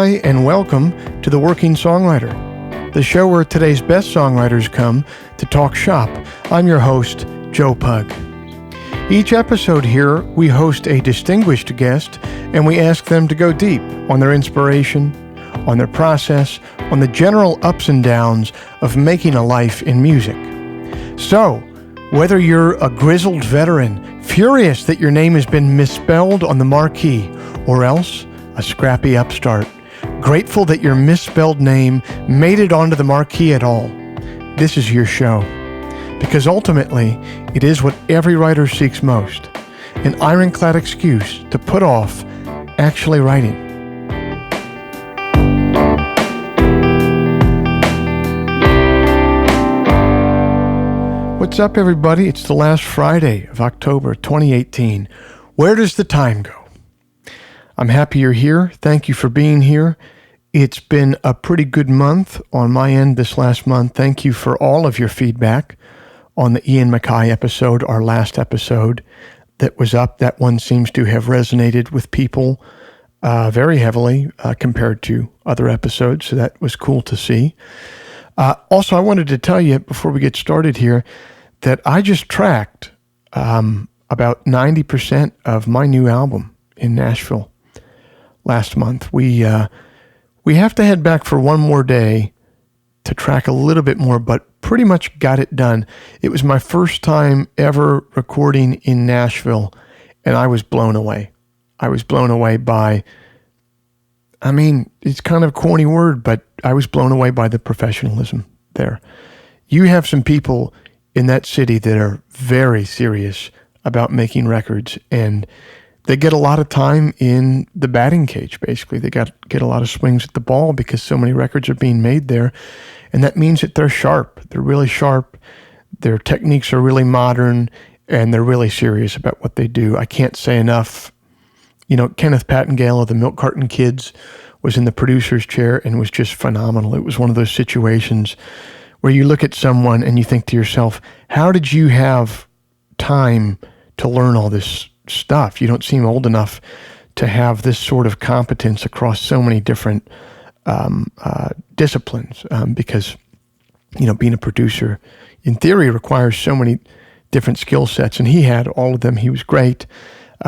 Hi, and welcome to The Working Songwriter, the show where today's best songwriters come to talk shop. I'm your host, Joe Pug. Each episode here, we host a distinguished guest, and we ask them to go deep on their inspiration, on their process, on the general ups and downs of making a life in music. So, whether you're a grizzled veteran, furious that your name has been misspelled on the marquee, or else a scrappy upstart, grateful that your misspelled name made it onto the marquee at all, this is your show. Because ultimately, it is what every writer seeks most, an ironclad excuse to put off actually writing. What's up, everybody? It's the last Friday of October 2018. Where does the time go? I'm happy you're here. Thank you for being here. It's been a pretty good month on my end this last month. Thank you for all of your feedback on the Ian Mackay episode, our last episode that was up. That one seems to have resonated with people very heavily compared to other episodes, so that was cool to see. Also, I wanted to tell you before we get started here that I just tracked about 90% of my new album in Nashville last month. We have to head back for one more day to track a little bit more, but pretty much got it done. It was my first time ever recording in Nashville, and I was blown away. I was blown away by, it's kind of a corny word, but I was blown away by the professionalism there. You have some people in that city that are very serious about making records, and they get a lot of time in the batting cage, basically. They get a lot of swings at the ball because so many records are being made there. And that means that they're sharp. They're really sharp. Their techniques are really modern, and they're really serious about what they do. I can't say enough. Kenneth Pattingale of the Milk Carton Kids was in the producer's chair and was just phenomenal. It was one of those situations where you look at someone and you think to yourself, how did you have time to learn all this stuff? You don't seem old enough to have this sort of competence across so many different disciplines because, being a producer in theory requires so many different skill sets, and he had all of them. He was great.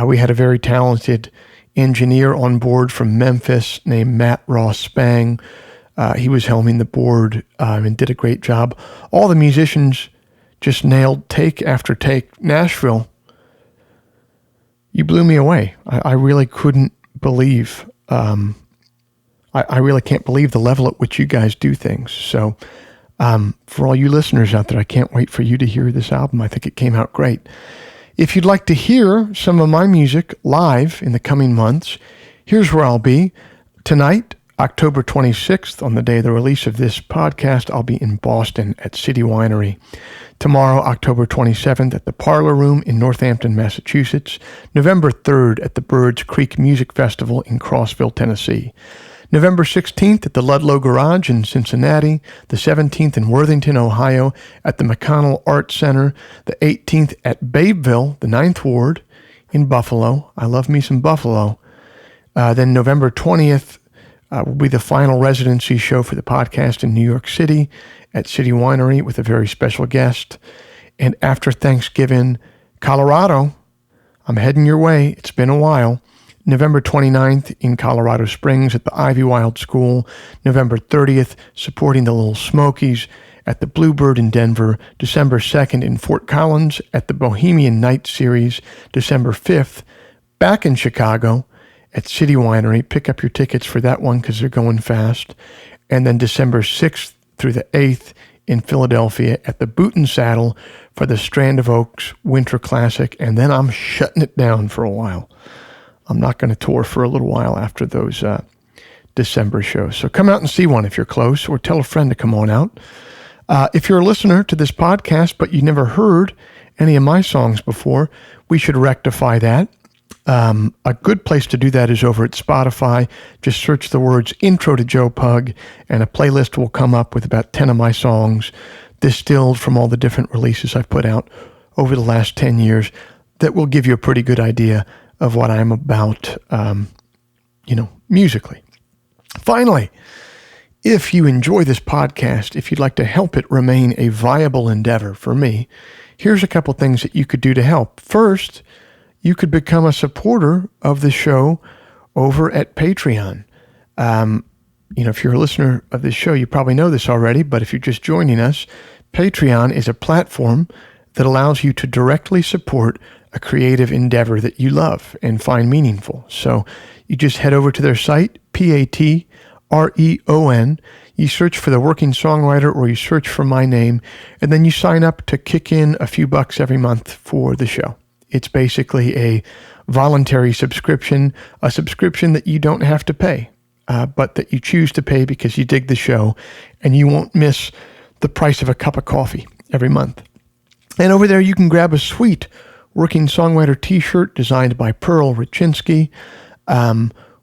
We had a very talented engineer on board from Memphis named Matt Ross Spang. He was helming the board and did a great job. All the musicians just nailed take after take. Nashville, you blew me away. I really couldn't believe, I really can't believe the level at which you guys do things. So for all you listeners out there, I can't wait for you to hear this album. I think it came out great. If you'd like to hear some of my music live in the coming months, here's where I'll be. Tonight, October 26th, on the day of the release of this podcast, I'll be in Boston at City Winery. Tomorrow, October 27th, at the Parlor Room in Northampton, Massachusetts. November 3rd at the Birds Creek Music Festival in Crossville, Tennessee. November 16th at the Ludlow Garage in Cincinnati. The 17th in Worthington, Ohio at the McConnell Art Center. The 18th at Babeville, the 9th Ward in Buffalo. I love me some Buffalo. Then November 20th, will be the final residency show for the podcast in New York City at City Winery with a very special guest. And after Thanksgiving, Colorado, I'm heading your way. It's been a while. November 29th in Colorado Springs at the Ivy Wild School. November 30th, supporting the Little Smokies at the Bluebird in Denver. December 2nd in Fort Collins at the Bohemian Night Series. December 5th, back in Chicago at City Winery. Pick up your tickets for that one because they're going fast. And then December 6th through the 8th in Philadelphia at the Boot and Saddle for the Strand of Oaks Winter Classic. And then I'm shutting it down for a while. I'm not going to tour for a little while after those December shows. So come out and see one if you're close, or tell a friend to come on out. If you're a listener to this podcast, but you never heard any of my songs before, we should rectify that. A good place to do that is over at Spotify. Just search the words Intro to Joe Pug, and a playlist will come up with about 10 of my songs distilled from all the different releases I've put out over the last 10 years that will give you a pretty good idea of what I'm about, musically. Finally, if you enjoy this podcast, if you'd like to help it remain a viable endeavor for me, here's a couple things that you could do to help. First, you could become a supporter of the show over at Patreon. If you're a listener of this show, you probably know this already, but if you're just joining us, Patreon is a platform that allows you to directly support a creative endeavor that you love and find meaningful. So you just head over to their site, Patreon. You search for The Working Songwriter, or you search for my name, and then you sign up to kick in a few bucks every month for the show. It's basically a voluntary subscription, a subscription that you don't have to pay, but that you choose to pay because you dig the show, and you won't miss the price of a cup of coffee every month. And over there, you can grab a sweet Working Songwriter t-shirt designed by Pearl Rachinsky,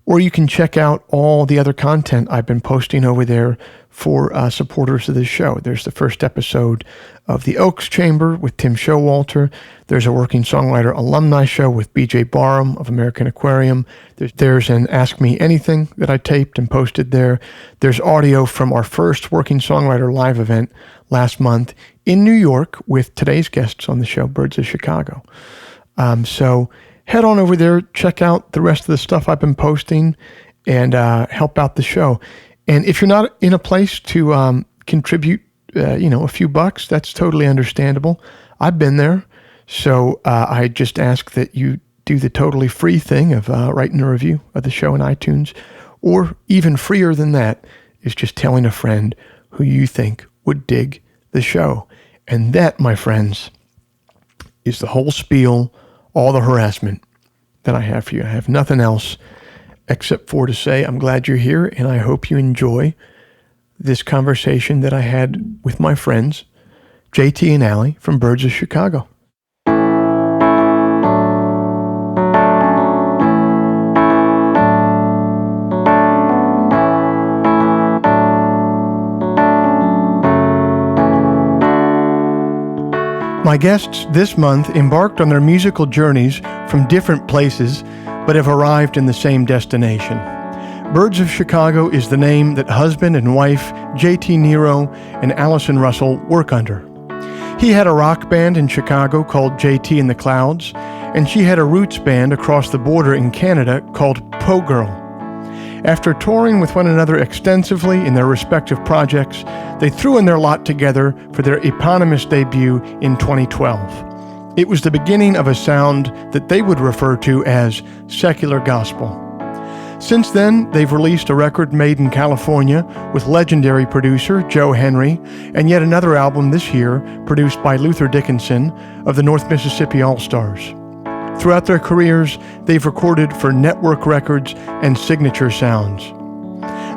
or you can check out all the other content I've been posting over there for supporters of this show. There's the first episode of The Oaks Chamber with Tim Showalter. There's a Working Songwriter alumni show with BJ Barham of American Aquarium. There's an Ask Me Anything that I taped and posted there. There's audio from our first Working Songwriter live event last month in New York with today's guests on the show, Birds of Chicago. So head on over there, check out the rest of the stuff I've been posting, and help out the show. And if you're not in a place to contribute, a few bucks, that's totally understandable. I've been there. So I just ask that you do the totally free thing of writing a review of the show in iTunes, or even freer than that is just telling a friend who you think would dig the show. And that, my friends, is the whole spiel, all the harassment that I have for you. I have nothing else except for to say I'm glad you're here, and I hope you enjoy this conversation that I had with my friends, JT and Allie from Birds of Chicago. My guests this month embarked on their musical journeys from different places, but have arrived in the same destination. Birds of Chicago is the name that husband and wife JT Nero and Allison Russell work under. He had a rock band in Chicago called JT and the Clouds, and she had a roots band across the border in Canada called Po Girl. After touring with one another extensively in their respective projects, they threw in their lot together for their eponymous debut in 2012. It was the beginning of a sound that they would refer to as secular gospel. Since then, they've released a record made in California with legendary producer Joe Henry, and yet another album this year produced by Luther Dickinson of the North Mississippi All-Stars. Throughout their careers, they've recorded for Network Records and Signature Sounds.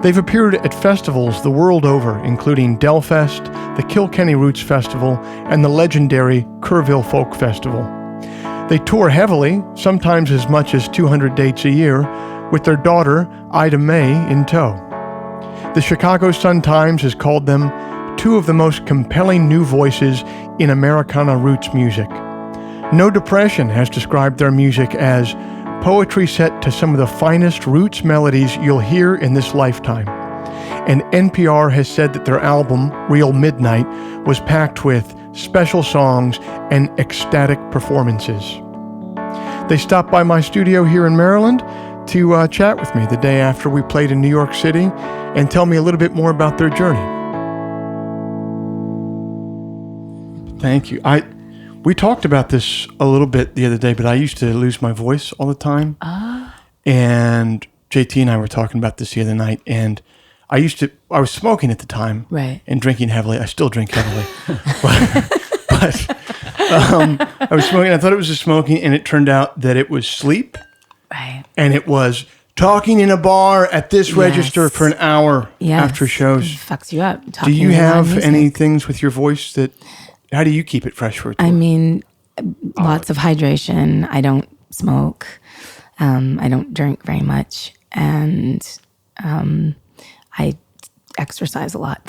They've appeared at festivals the world over, including Delfest, the Kilkenny Roots Festival, and the legendary Kerrville Folk Festival. They tour heavily, sometimes as much as 200 dates a year, with their daughter, Ida Mae, in tow. The Chicago Sun-Times has called them two of the most compelling new voices in Americana roots music. No Depression has described their music as poetry set to some of the finest roots melodies you'll hear in this lifetime. And NPR has said that their album, Real Midnight, was packed with special songs and ecstatic performances. They stopped by my studio here in Maryland to chat with me the day after we played in New York City and tell me a little bit more about their journey. Thank you. We talked about this a little bit the other day, but I used to lose my voice all the time. And JT and I were talking about this the other night, and I was smoking at the time, right, and drinking heavily. I still drink heavily. but I was smoking. I thought it was just smoking, and it turned out that it was sleep. Right. And it was talking in a bar at this register for an hour after shows. It fucks you up. Do you have any things with your voice that, how do you keep it fresh for a tour? I mean, lots of hydration. I don't smoke. I don't drink very much. And I exercise a lot,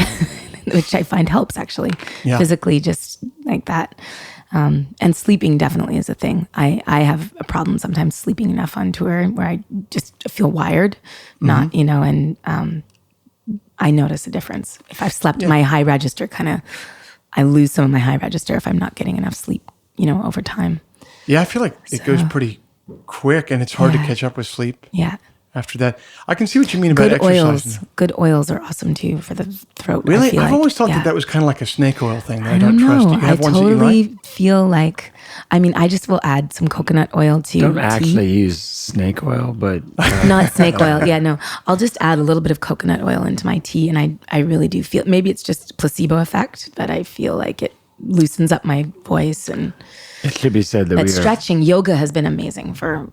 which I find helps actually, physically, just like that. And sleeping definitely is a thing. I have a problem sometimes sleeping enough on tour where I just feel wired, not, and I notice a difference. If I've slept, my high register I lose some of my high register if I'm not getting enough sleep, over time. Yeah, I feel like it goes pretty quick and it's hard to catch up with sleep. Yeah. After that, I can see what you mean about exercising. Good oils are awesome too for the throat. Really? I've always thought that was kind of like a snake oil thing that I don't know. trust. Do you have ones totally that you like? feel like, I just will add some coconut oil to Don't tea. actually use snake oil, but... Not snake oil. Yeah, no. I'll just add a little bit of coconut oil into my tea, and I really do feel, maybe it's just placebo effect, but I feel like it loosens up my voice. And it should be said that stretching, yoga has been amazing for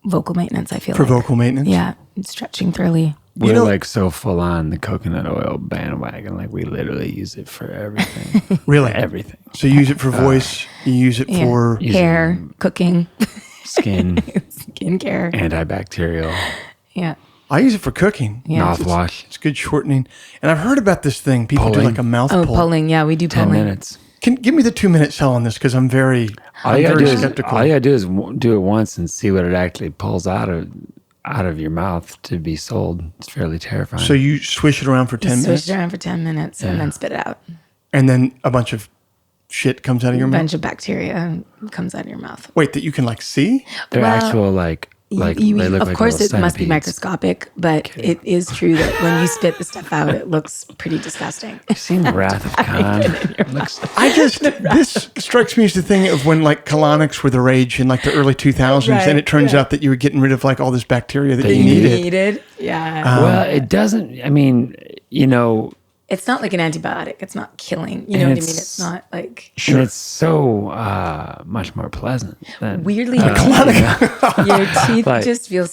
vocal maintenance, I feel for vocal maintenance? Yeah, stretching thoroughly. We're like so full on the coconut oil bandwagon. Like we literally use it for everything. Really? Everything. So you use it for voice, you use it for... hair, cooking. Skin. Skincare. Antibacterial. Yeah. I use it for cooking. Yeah. Mouthwash. It's good shortening. And I've heard about this thing. People do like a mouth pull. Pulling. Yeah, we do 10 pulling. minutes. Give me the 2-minute sell on this because I'm very skeptical. All you gotta do is do it once and see what it actually pulls out of your mouth to be sold. It's fairly terrifying. So you swish it around for 10 minutes? Swish it around for 10 minutes and then spit it out. And then a bunch of shit comes out of your mouth? A bunch of bacteria comes out of your mouth. Wait, that you can like see? They're actual like they look of like course, little it must be centipedes. microscopic, but it is true that when you spit the stuff out, it looks pretty disgusting. I've seen Wrath of Khan. This strikes me as the thing of when like colonics were the rage in like the early 2000s, and it turns out that you were getting rid of like all this bacteria that you needed. Yeah. Well, it doesn't. I mean, it's not like an antibiotic. It's not killing. You know what I mean? It's not like... Sure. And it's so much more pleasant. Than, weirdly, your teeth just feel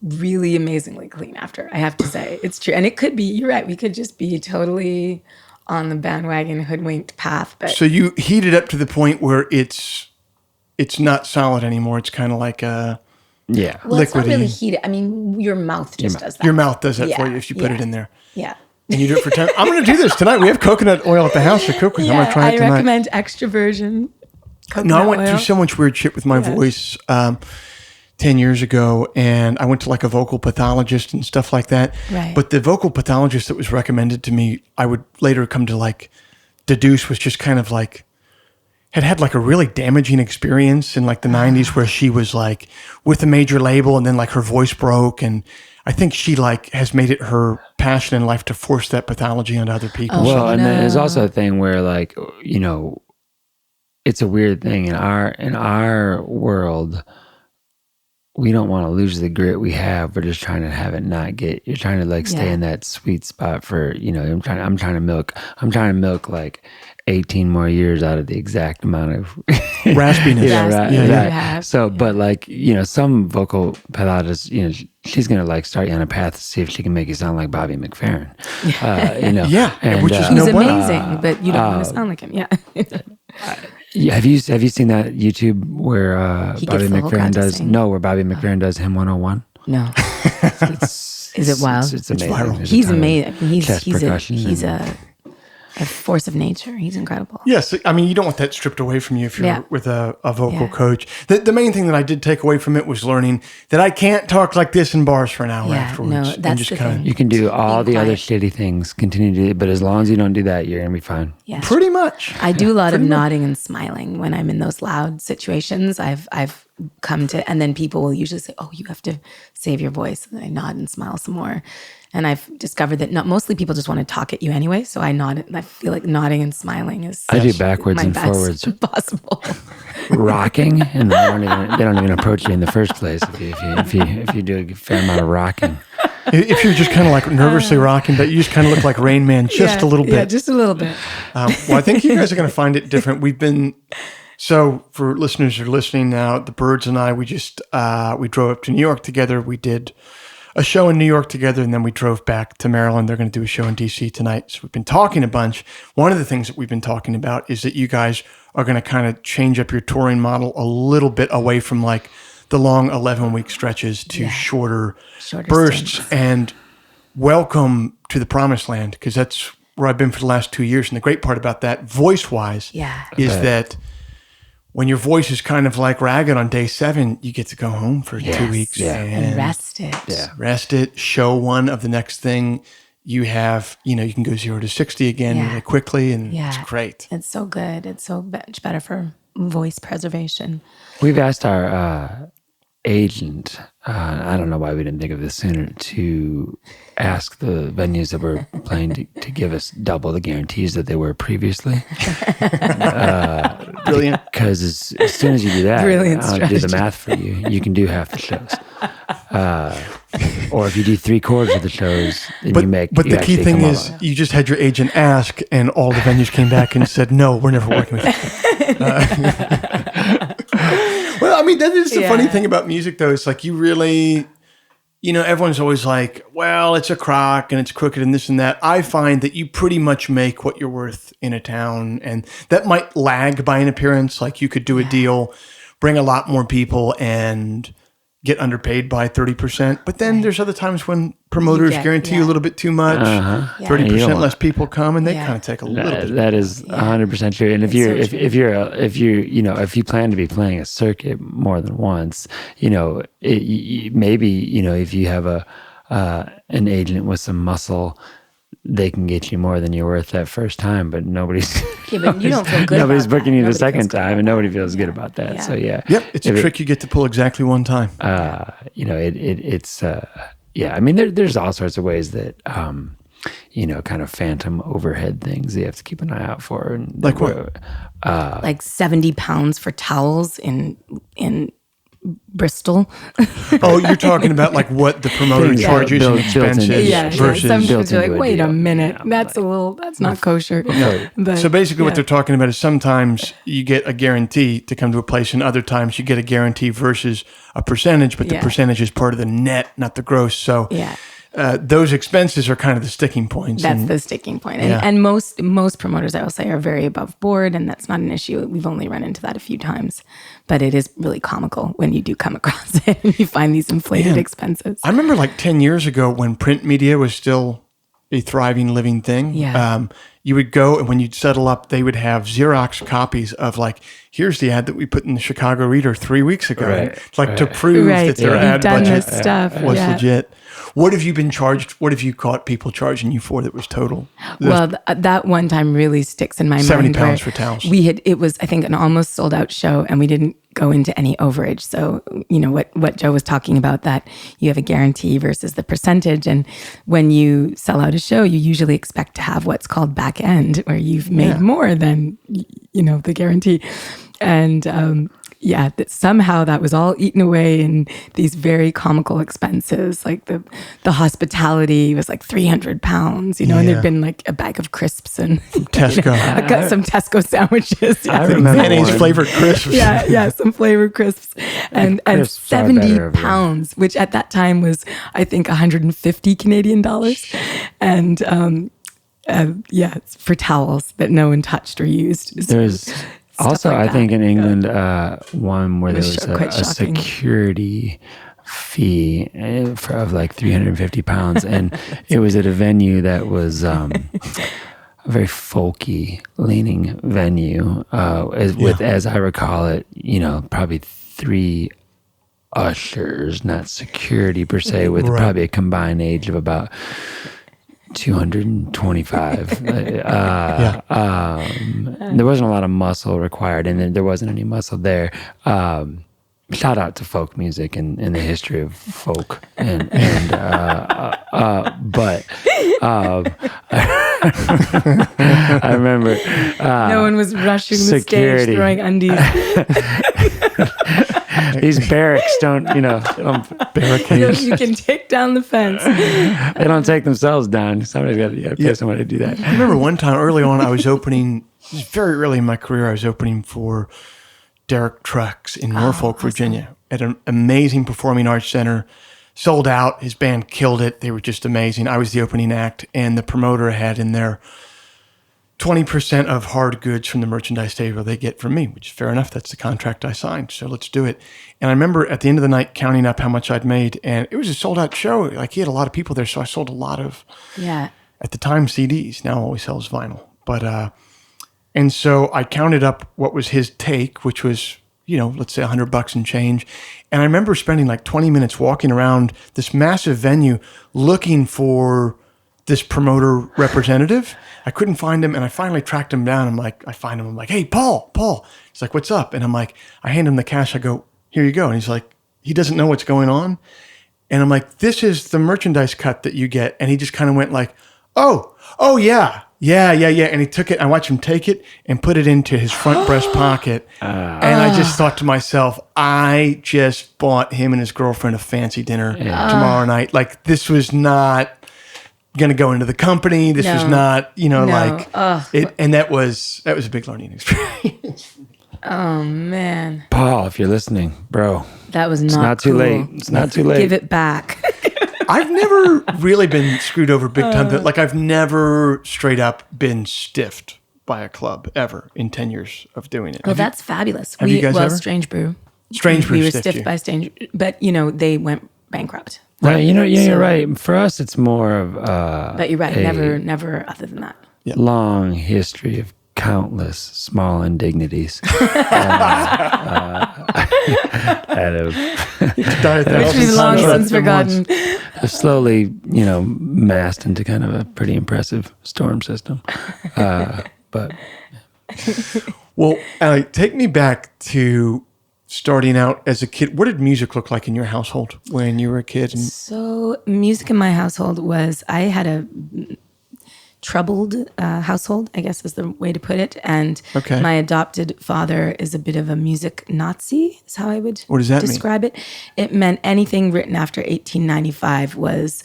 really amazingly clean after, I have to say. It's true. And it could be, you're right, we could just be totally on the bandwagon hoodwinked path. But so you heat it up to the point where it's not solid anymore. It's kind of like a... Yeah. Well, it's not really heated. I mean, your mouth just does that. Your mouth does that for you if you put it in there. Yeah. And you do it for 10. I'm going to do this tonight. We have coconut oil at the house to cook with. I'm going to try it tonight. I recommend extra virgin coconut No, I went oil. through so much weird shit with my voice 10 years ago, and I went to like a vocal pathologist and stuff like that. Right. But the vocal pathologist that was recommended to me, I would later come to like deduce was just kind of like, had like a really damaging experience in like the 90s where she was like with a major label and then like her voice broke, and I think she like has made it her passion in life to force that pathology onto other people. Well, and then there's also a thing where like, it's a weird thing in our world. We don't want to lose the grit we have. We're just trying to have it not get. You're trying to like stay in that sweet spot for I'm trying to milk like 18 more years out of the exact amount of raspiness. Right. So, but like some vocal pathologists, she's gonna like start you on a path to see if she can make you sound like Bobby McFerrin. Which is he's amazing, but you don't want to sound like him. Yeah. Have you seen that YouTube where Bobby McFerrin does where Bobby McFerrin does Him 101? No. Is it wild? It's amazing. Viral. He's amazing. He's a force of nature. He's incredible. Yes. I mean, you don't want that stripped away from you if you're with a vocal coach. The main thing that I did take away from it was learning that I can't talk like this in bars for an hour afterwards. No, that's the thing. You can do all the other shitty things, continue to do it, but as long as you don't do that, you're going to be fine. Yeah. Pretty much. I do a lot of nodding and smiling when I'm in those loud situations. I've come to, and then people will usually say, "Oh, you have to save your voice." And I nod and smile some more. And I've discovered that mostly people just want to talk at you anyway. So I nod, and I feel like nodding and smiling is I do backwards and forwards possible. Rocking, and they don't even approach you in the first place if you do a fair amount of rocking. If you're just kind of like nervously rocking, but you just kind of look like Rain Man just a little bit. Yeah, just a little bit. Well, I think you guys are going to find it different. So for listeners who are listening now, the Birds and I, we drove up to New York together. We did a show in New York together, and then we drove back to Maryland. They're going to do a show in DC tonight. So we've been talking a bunch. One of the things that we've been talking about is that you guys are going to kind of change up your touring model a little bit away from like the long 11-week stretches to shorter bursts stints. And welcome to the promised land, because that's where I've been for the last 2 years. And the great part about that, voice-wise, is that when your voice is kind of like ragged on day 7, you get to go home for 2 weeks and rest it. Yeah. Rest it, show one of the next thing you have, you can go 0 to 60 again really quickly, and it's great. It's so good. It's so much better for voice preservation. We've asked our agent, I don't know why we didn't think of this sooner, to ask the venues that we're playing to give us double the guarantees that they were previously. Brilliant. Because as soon as you do that, Brilliant I'll do the math for you. You can do half the shows. Or if you do 3/4 of the shows, then you make. But the key thing is, you just had your agent ask, and all the venues came back and said, "No, we're never working with you." Well, I mean, that is the funny thing about music, though. It's like you really, everyone's always like, "Well, it's a crock and it's crooked and this and that." I find that you pretty much make what you're worth in a town, and that might lag by an appearance. Like you could do a deal, bring a lot more people, and get underpaid by 30%. But then there's other times when promoters guarantee you a little bit too much. 30% less people come, and they kind of take a little bit. That is 100% true. And if you plan to be playing a circuit more than once, maybe if you have an agent with some muscle, they can get you more than you're worth that first time, but nobody's but you don't feel good. Nobody's booking you the second time, and nobody feels good about that. So it's a trick you get to pull exactly one time. It's I mean, there's all sorts of ways that kind of phantom overhead things that you have to keep an eye out for. And like what? Like 70 pounds for towels in Bristol. Oh, you're talking about like what the promoter charges in expenses versus. Some people are like, wait a minute, that's not kosher. No. But, so basically what they're talking about is sometimes you get a guarantee to come to a place, and other times you get a guarantee versus a percentage, but the percentage is part of the net, not the gross. So those expenses are kind of the sticking points. That's the sticking point. And most promoters, I will say, are very above board, and that's not an issue. We've only run into that a few times. But it is really comical when you do come across it and you find these inflated expenses. I remember like 10 years ago when print media was still a thriving, living thing. You would go, and when you'd settle up, they would have Xerox copies of like, here's the ad that we put in the Chicago Reader 3 weeks ago. To prove that their ad budget was legit. What have you been charged? What have you caught people charging you for that was total? Well, that one time really sticks in my mind. 70 pounds for towels. It was, I think, an almost sold out show, and we didn't go into any overage. So, what Joe was talking about, that you have a guarantee versus the percentage. And when you sell out a show, you usually expect to have what's called back end, where you've made more than, the guarantee. And, somehow that was all eaten away in these very comical expenses. Like the hospitality was like 300 pounds, and there'd been like a bag of crisps and Tesco. I got some Tesco sandwiches. I remember mayonnaise flavored crisps. Some flavored crisps and 70 pounds, which at that time was, I think, 150 Canadian dollars. And it's for towels that no one touched or used. There's also, I think in England, one where there was a security fee of like 350 pounds. And it was at a venue that was a very folky leaning venue, as I recall it, probably 3 ushers, not security per se, with probably a combined age of about 225. There wasn't a lot of muscle required, and there wasn't any muscle there. Shout out to folk music and the history of folk, but I remember no one was rushing security. the stage throwing undies. These barracks don't barricades. You can take down the fence. They don't take themselves down. Somebody's got to pay somebody to do that. I remember one time early on, I was opening, it was very early in my career, I was opening for Derek Trucks in Norfolk, Virginia, at an amazing performing arts center. Sold out. His band killed it. They were just amazing. I was the opening act, and the promoter had in there 20% of hard goods from the merchandise table they get from me, which is fair enough. That's the contract I signed. So let's do it. And I remember at the end of the night counting up how much I'd made, and it was a sold out show. Like he had a lot of people there. So I sold a lot of, at the time, CDs. Now always sells vinyl. But And so I counted up what was his take, which was, let's say $100 and change. And I remember spending like 20 minutes walking around this massive venue looking for this promoter representative. I couldn't find him, and I finally tracked him down. I'm like, hey, Paul. He's like, what's up? And I'm like, I hand him the cash. I go, here you go. And he's like, he doesn't know what's going on. And I'm like, this is the merchandise cut that you get. And he just kind of went like, oh yeah. And he took it. I watched him take it and put it into his front breast pocket. And I just thought to myself, I just bought him and his girlfriend a fancy dinner tomorrow night. Like, this was not going to go into the company. This was not, and that was a big learning experience. Oh man, Paul, if you're listening, bro, that was not. It's not cool. too late. It's not too late. Give it back. I've never really been screwed over big time. But like, I've never straight up been stiffed by a club ever in 10 years of doing it. Well, that's fabulous. Have you guys ever? Strange Brew. Strange Brew we were stiffed stiffed you. by Strange, but they went bankrupt. Right, you're right. For us, it's more of But you're right. Never other than that. long history of countless small indignities. Which we've long since forgotten. Slowly, massed into kind of a pretty impressive storm system. But Well, take me back to starting out as a kid. What did music look like in your household when you were a kid? So music in my household I had a troubled household, I guess is the way to put it. And my adopted father is a bit of a music Nazi, is how I would What does that describe it. It meant anything written after 1895 was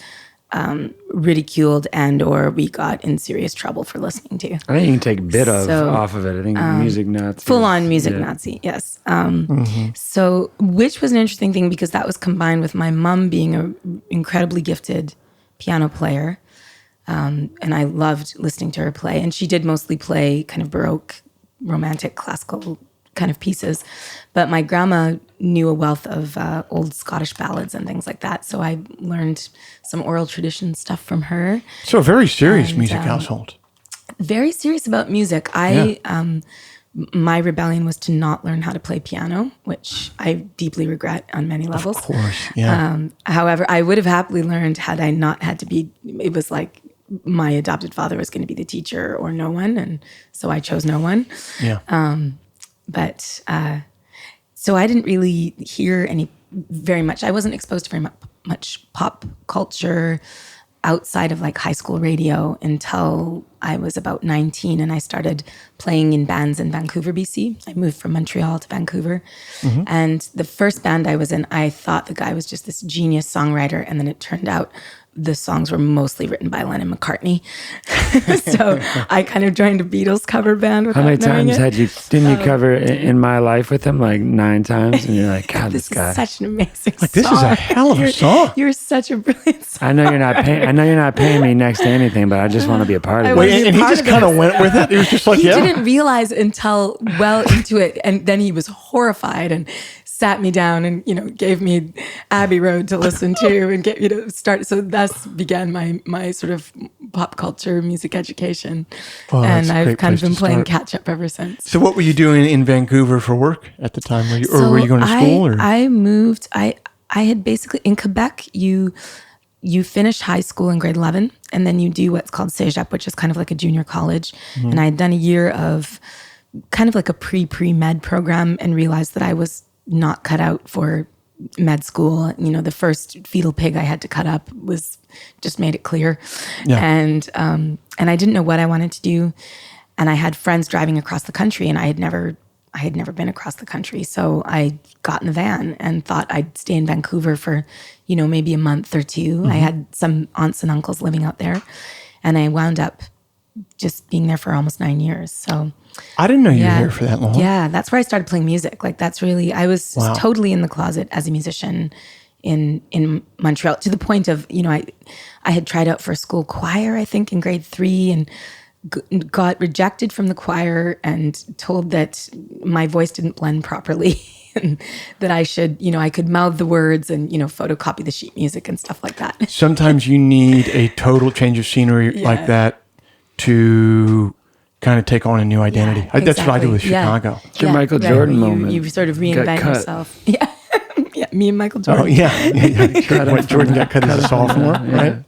ridiculed and or we got in serious trouble for listening to. I think you can take a bit off of it. I think music Nazi. Full on music Nazi, yes. So, which was an interesting thing because that was combined with my mom being an incredibly gifted piano player. And I loved listening to her play. And she did mostly play kind of Baroque, romantic, classical kind of pieces. But my grandma knew a wealth of old Scottish ballads and things like that. So I learned some oral tradition stuff from her. So a very serious music household. Very serious about music. My rebellion was to not learn how to play piano, which I deeply regret on many levels. Of course, yeah. However, I would have happily learned had I not had to be, it was like my adopted father was going to be the teacher or no one. And so I chose no one. Yeah. So I didn't really hear very much. I wasn't exposed to very much pop culture outside of like high school radio until I was about 19 and I started playing in bands in Vancouver, BC. I moved from Montreal to Vancouver. And the first band I was in, I thought the guy was just this genius songwriter. And then it turned out the songs were mostly written by Lennon McCartney. So I kind of joined a Beatles cover band without how many knowing times it. didn't you cover In My Life with him? Like 9 times? And you're like, God, This this guy. is such an amazing Like, this is a hell of a song. You're such a brilliant song. I know you're not paying me next to anything, but I just want to be a part of I it. was- And he part just of it. kind of went with it. It was just like, He didn't realize until well into it. And then he was horrified and sat me down and, gave me Abbey Road to listen to and start. So thus began my sort of pop culture music education. Oh, that's and a I've great kind of place been to playing start. catch up ever since. So what were you doing in Vancouver for work at the time? Were you going to school? Or? I moved. I had basically, in Quebec, you finish high school in grade 11 and then you do what's called cégep, which is kind of like a junior college. And I had done a year of kind of like a pre-med program and realized that I was not cut out for med school. The first fetal pig I had to cut up was just made it clear. Yeah. And I didn't know what I wanted to do. And I had friends driving across the country and I had never been across the country. So I got in the van and thought I'd stay in Vancouver for, maybe a month or two. I had some aunts and uncles living out there and I wound up just being there for almost 9 years. So I didn't know you were here for that long. yeah, that's where I started playing music. Like that's really, I was totally in the closet as a musician in Montreal to the point of, I had tried out for a school choir, I think in grade 3 and got rejected from the choir and told that my voice didn't blend properly and that I should, I could mouth the words and, photocopy the sheet music and stuff like that. Sometimes you need a total change of scenery like that to kind of take on a new identity. Yeah, That's what I do with exactly. Chicago. It's your Michael Jordan moment. You sort of Got reinvent cut. yourself. Yeah. Yeah, me and Michael Jordan. Oh, yeah. What, Jordan got cut as a sophomore, right?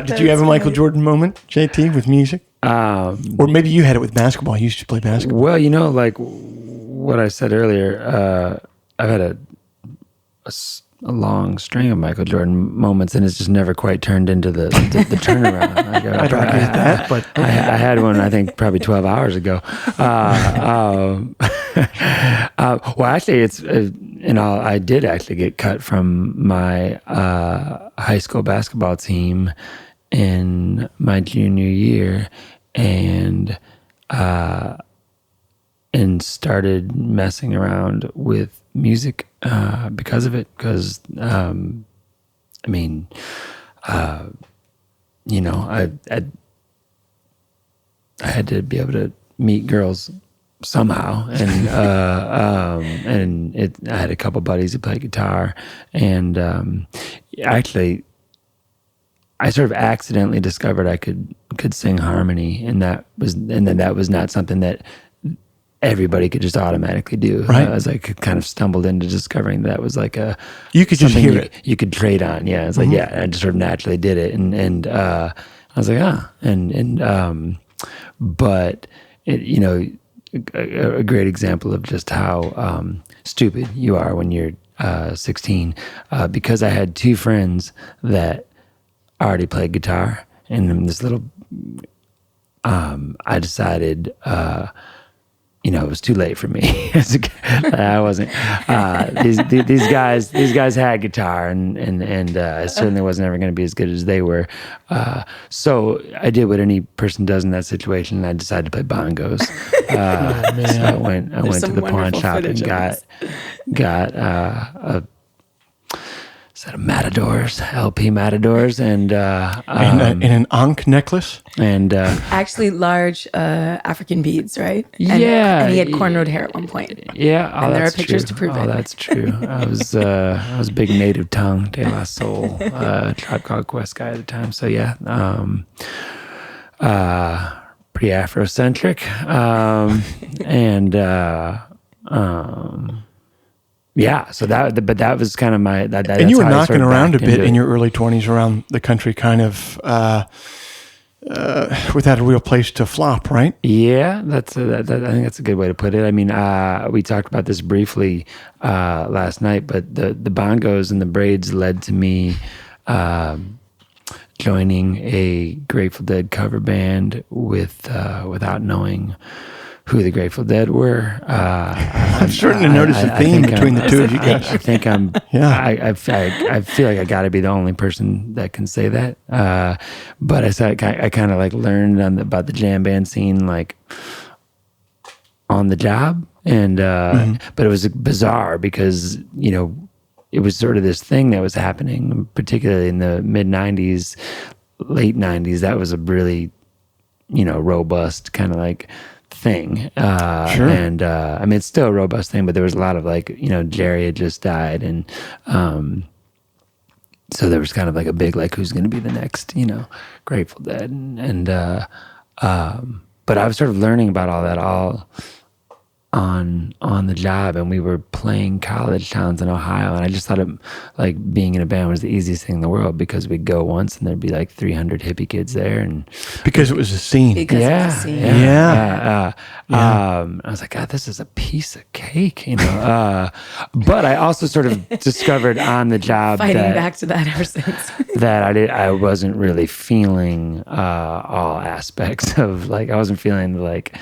Did you have a Michael Jordan moment, JT, with music? Or maybe you had it with basketball. You used to play basketball. Well, like what I said earlier, I've had a long string of Michael Jordan moments, and it's just never quite turned into the turnaround. Like, I don't agree with that, but I had one, I think, probably 12 hours ago. Well, actually, I did actually get cut from my high school basketball team in my junior year, and started messing around with music because of it. Because I had to be able to meet girls somehow, and I had a couple buddies who played guitar, and actually, I sort of accidentally discovered I could sing harmony, and that was not something that everybody could just automatically do. Right. I was like, kind of stumbled into discovering that was like you could just hear it. You could trade on. Yeah. It's like, I just sort of naturally did it. And I was like, but it, a great example of just how stupid you are when you're 16, because I had two friends that already played guitar, and in this little, I decided, it was too late for me. I wasn't. These guys had guitar, and I certainly wasn't ever going to be as good as they were. So I did what any person does in that situation, and I decided to play bongos. So I went to the pawn shop and got a set of matadors, LP matadors, and an Ankh necklace, and actually large African beads, right? Yeah, and he had cornrowed hair at one point. Yeah, and there are pictures to prove it. Oh, that's true. I was a big native tongue, De La Soul, Tribe Called Quest guy at the time. So yeah, pretty Afrocentric, yeah, so that was kind of my that. And you were knocking around a bit in your early 20s around the country, kind of without a real place to flop, right? Yeah, I think that's a good way to put it. I mean, we talked about this briefly last night, but the bongos and the braids led to me joining a Grateful Dead cover band without knowing who the Grateful Dead were. I'm starting to notice a theme between the two of you guys. I think I'm. Yeah. I feel like I got to be the only person that can say that. But I kind of like learned about the jam band scene like on the job, and but it was bizarre because it was sort of this thing that was happening, particularly in the mid '90s, late '90s. That was a really robust kind of like thing. Sure. And I mean, it's still a robust thing, but there was a lot of like, Jerry had just died, and so there was kind of like a big like, who's going to be the next, Grateful Dead, and but I was sort of learning about all that on the job, and we were playing college towns in Ohio, and I just thought like being in a band was the easiest thing in the world, because we'd go once and there'd be like 300 hippie kids there, and because it was a scene. I was like, God, this is a piece of cake, but I also sort of discovered on the job fighting back to that ever since that I wasn't really feeling all aspects of, like, I wasn't feeling like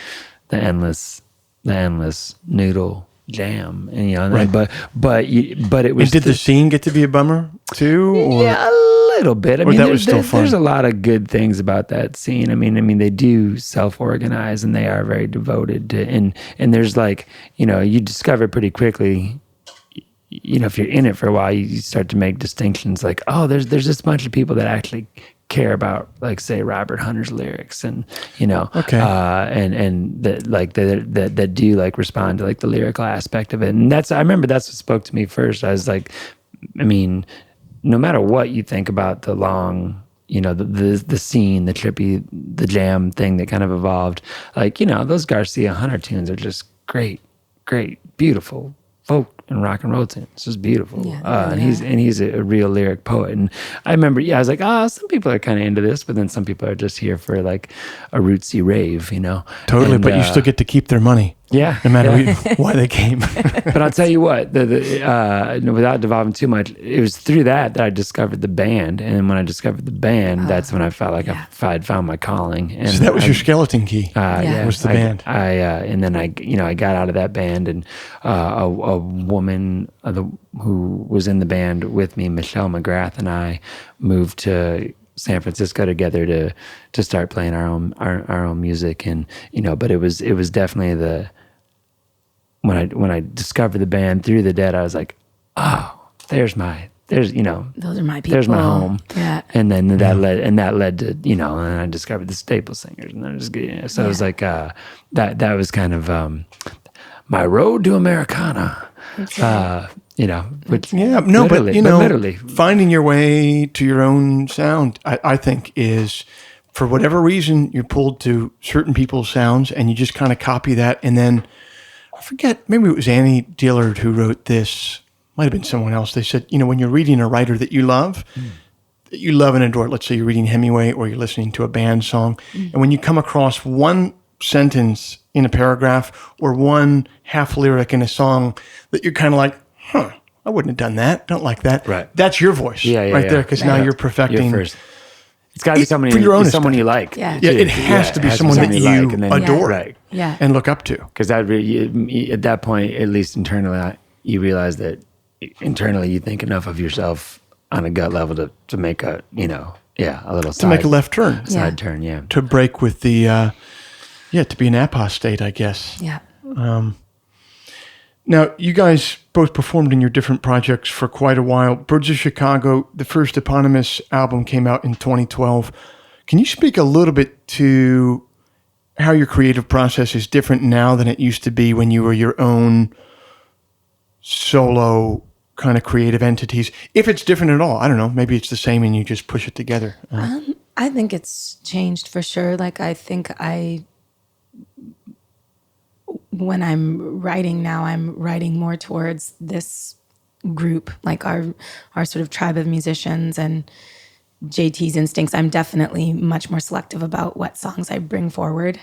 the endless noodle jam, and right. but it was. And did the scene get to be a bummer too? Or? Yeah, a little bit. I mean, that was still fun. There's a lot of good things about that scene. I mean, they do self-organize, and they are very devoted to, and there's like, you discover pretty quickly, if you're in it for a while, you start to make distinctions like, oh, there's this bunch of people that actually care about, like, say, Robert Hunter's lyrics, and okay, and that do like respond to like the lyrical aspect of it, and I remember that's what spoke to me first. I was like, I mean, no matter what you think about the long the scene, the trippy, the jam thing that kind of evolved. Like, those Garcia Hunter tunes are just great, beautiful folk and rock and roll tunes. It's just beautiful. Yeah, and he's a real lyric poet. And I remember, I was like, some people are kind of into this, but then some people are just here for like a rootsy rave, Totally, And, but you still get to keep their money. Yeah. No matter why they came. But I'll tell you what, without devolving too much, it was through that I discovered the band. And when I discovered the band, that's when I felt like I'd found my calling. And So that was your skeleton key. Was the band. And then I got out of that band, and a woman who was in the band with me, Michelle McGrath, and I moved to San Francisco together to start playing our own music. And but it was definitely when I discovered the band Through the Dead, I was like, those are my people. There's my home. Yeah. And then that led to, and I discovered the Staple Singers, and then it was like, that was kind of, my road to Americana, which literally finding your way to your own sound, I think is, for whatever reason, you're pulled to certain people's sounds and you just kind of copy that. And then I forget, maybe it was Annie Dillard who wrote this, might have been someone else. They said, when you're reading a writer that you love and adore, let's say you're reading Hemingway or you're listening to a band song, and when you come across one sentence in a paragraph or one half lyric in a song that you're kind of like, I wouldn't have done that. Don't like that. Right. That's your voice there, because now you're perfecting. You're first. It's got to be someone you like. Yeah, it has to be someone that you adore and look up to. Because at that point, at least internally, you realize that internally you think enough of yourself on a gut level to make a little to make a left turn, side turn, to break with the to be an apostate, I guess. Yeah. Now, you guys both performed in your different projects for quite a while. Birds of Chicago, the first eponymous album, came out in 2012. Can you speak a little bit to how your creative process is different now than it used to be when you were your own solo kind of creative entities? If it's different at all, I don't know. Maybe it's the same and you just push it together. I think it's changed for sure. Like, I think when I'm writing now, I'm writing more towards this group, like our sort of tribe of musicians and JT's instincts. I'm definitely much more selective about what songs I bring forward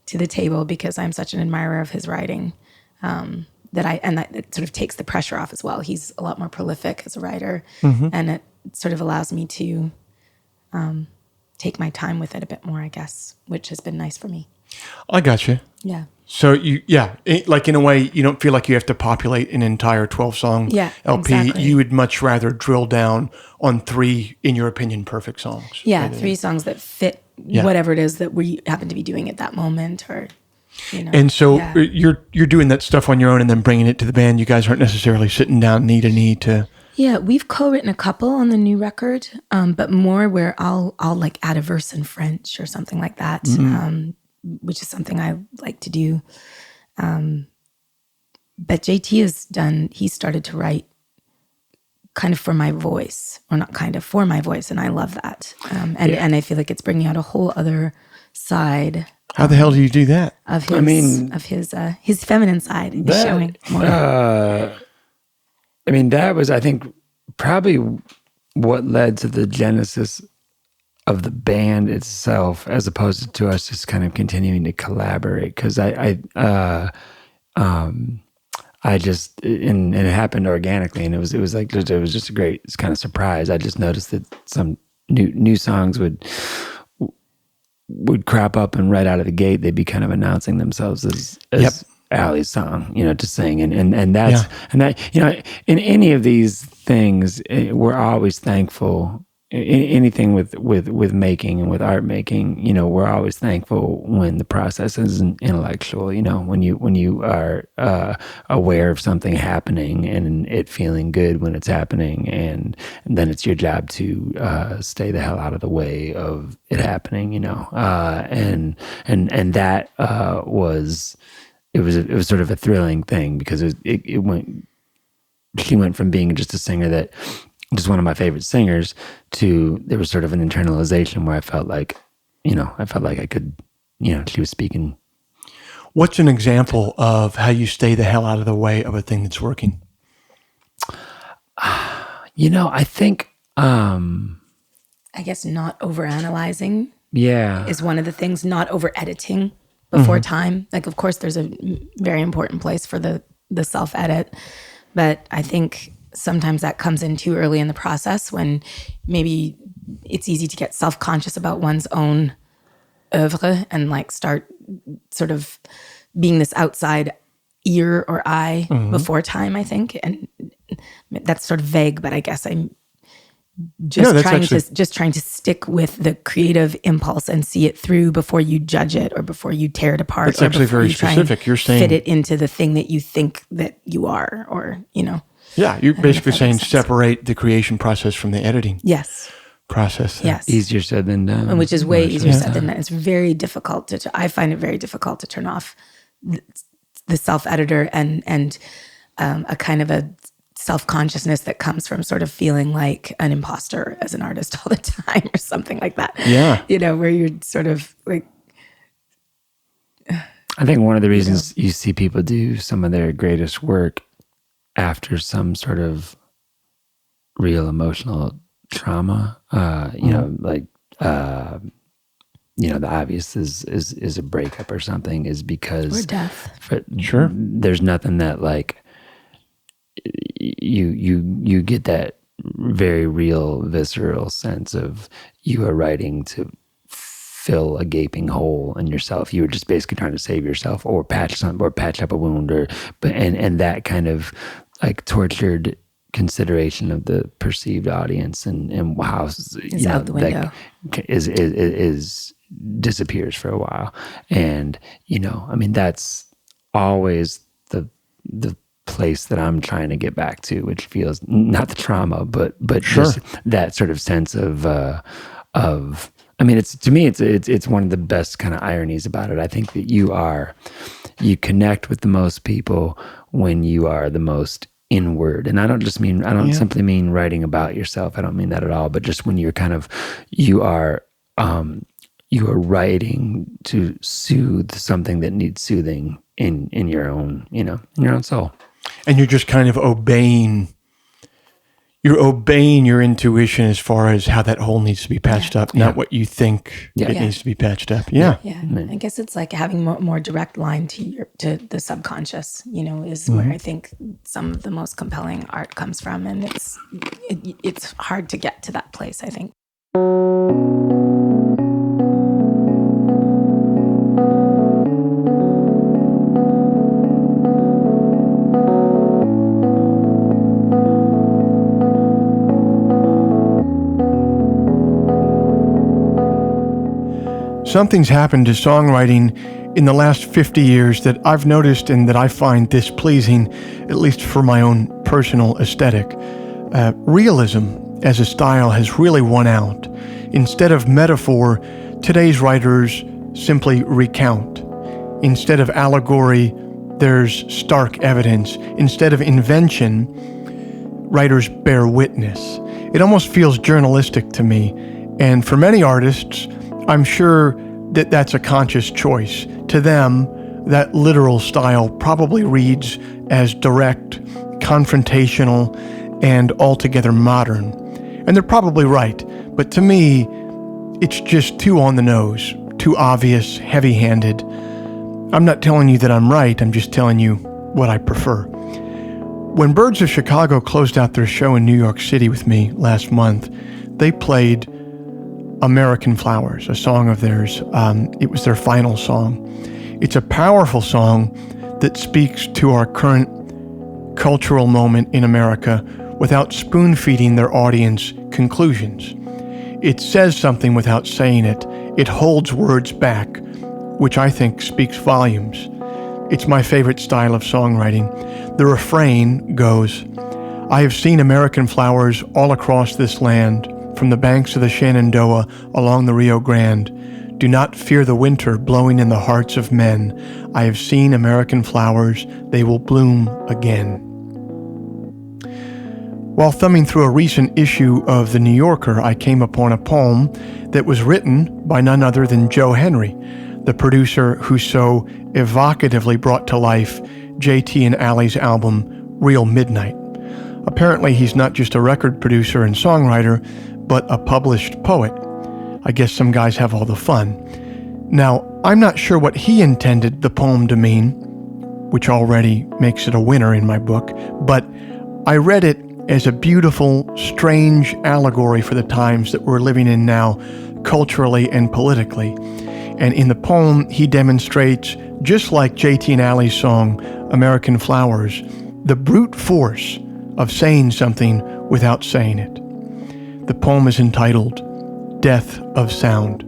to the table because I'm such an admirer of his writing. That sort of takes the pressure off as well. He's a lot more prolific as a writer, and it sort of allows me to take my time with it a bit more, I guess, which has been nice for me. I got you. Yeah. So like in a way, you don't feel like you have to populate an entire 12-song LP. Exactly. You would much rather drill down on 3, in your opinion, perfect songs. Yeah, 3 songs that fit whatever it is that we happen to be doing at that moment, or. And so you're doing that stuff on your own and then bringing it to the band. You guys aren't necessarily sitting down knee to knee to. Yeah, we've co-written a couple on the new record, but more where I'll like add a verse in French or something like that, which is something I like to do. But JT he started to write kind of for my voice, or not kind of, for my voice, and I love that. And I feel like it's bringing out a whole other side. How the hell do you do that? Of his feminine side is showing more. That was, I think, probably what led to the genesis of the band itself, as opposed to us just kind of continuing to collaborate. Because I just, and it happened organically, and it was just a great kind of surprise. I just noticed that some new songs would crop up, and right out of the gate they'd be kind of announcing themselves as Allie's song, to sing, and that in any of these things, we're always thankful. Anything with making and with art making, we're always thankful when the process isn't intellectual. When you are aware of something happening and it feeling good when it's happening, and then it's your job to stay the hell out of the way of it happening. And that was sort of a thrilling thing, because it went. She went from being just a singer that just one of my favorite singers, to there was sort of an internalization where I felt like, I could, she was speaking. What's an example of how you stay the hell out of the way of a thing that's working? I think, I guess not overanalyzing yeah, is one of the things, not over editing before time. Like, of course, there's a very important place for the self-edit, but I think sometimes that comes in too early in the process when maybe it's easy to get self-conscious about one's own oeuvre and like start sort of being this outside ear or eye before time, I think. And that's sort of vague, but I guess I'm just trying to stick with the creative impulse and see it through before you judge it or before you tear it apart. That's actually very specific. You're saying fit it into the thing that you think that you are, or Yeah, you're basically saying separate the creation process from the editing process. Yes, easier said than done, and which is way easier said than done. It's very difficult I find it very difficult to turn off the self-editor and a kind of a self-consciousness that comes from sort of feeling like an imposter as an artist all the time or something like that. Yeah. Where you're sort of like... I think one of the reasons you see people do some of their greatest work after some sort of real emotional trauma, the obvious is a breakup or something, is because... Or death. Sure. There's nothing that like... You get that very real, visceral sense of you are writing to fill a gaping hole in yourself. You were just basically trying to save yourself, or patch up a wound, and that kind of like tortured consideration of the perceived audience and how is out the window. Like, is disappears for a while, and that's always the place that I'm trying to get back to, which feels not the trauma, but sure. Just that sort of sense of it's, to me, it's one of the best kind of ironies about it. I think that you connect with the most people when you are the most inward. And I don't simply mean writing about yourself. I don't mean that at all, but just when you're you are writing to soothe something that needs soothing in your own, in your own soul. And you're just kind of obeying your intuition as far as how that hole needs to be patched up, not what you think it needs to be patched up. Yeah. I guess it's like having more direct line to the subconscious, is where I think some of the most compelling art comes from. And it's hard to get to that place, I think. Something's happened to songwriting in the last 50 years that I've noticed and that I find displeasing, at least for my own personal aesthetic. Realism as a style has really won out. Instead of metaphor, today's writers simply recount. Instead of allegory, there's stark evidence. Instead of invention, writers bear witness. It almost feels journalistic to me, and for many artists, I'm sure that that's a conscious choice. To them, that literal style probably reads as direct, confrontational, and altogether modern. And they're probably right, but to me, it's just too on the nose, too obvious, heavy-handed. I'm not telling you that I'm right, I'm just telling you what I prefer. When Birds of Chicago closed out their show in New York City with me last month, they played American Flowers, a song of theirs. It was their final song. It's a powerful song that speaks to our current cultural moment in America without spoon-feeding their audience conclusions. It says something without saying it. It holds words back, which I think speaks volumes. It's my favorite style of songwriting. The refrain goes, "I have seen American flowers all across this land, from the banks of the Shenandoah along the Rio Grande. Do not fear the winter blowing in the hearts of men. I have seen American flowers, they will bloom again." While thumbing through a recent issue of The New Yorker, I came upon a poem that was written by none other than Joe Henry, the producer who so evocatively brought to life JT and Allie's album, Real Midnight. Apparently, he's not just a record producer and songwriter, but a published poet. I guess some guys have all the fun. Now, I'm not sure what he intended the poem to mean, which already makes it a winner in my book, but I read it as a beautiful, strange allegory for the times that we're living in now, culturally and politically. And in the poem, he demonstrates, just like JT and Allie's song, American Flowers, the brute force of saying something without saying it. The poem is entitled, Death of Sound.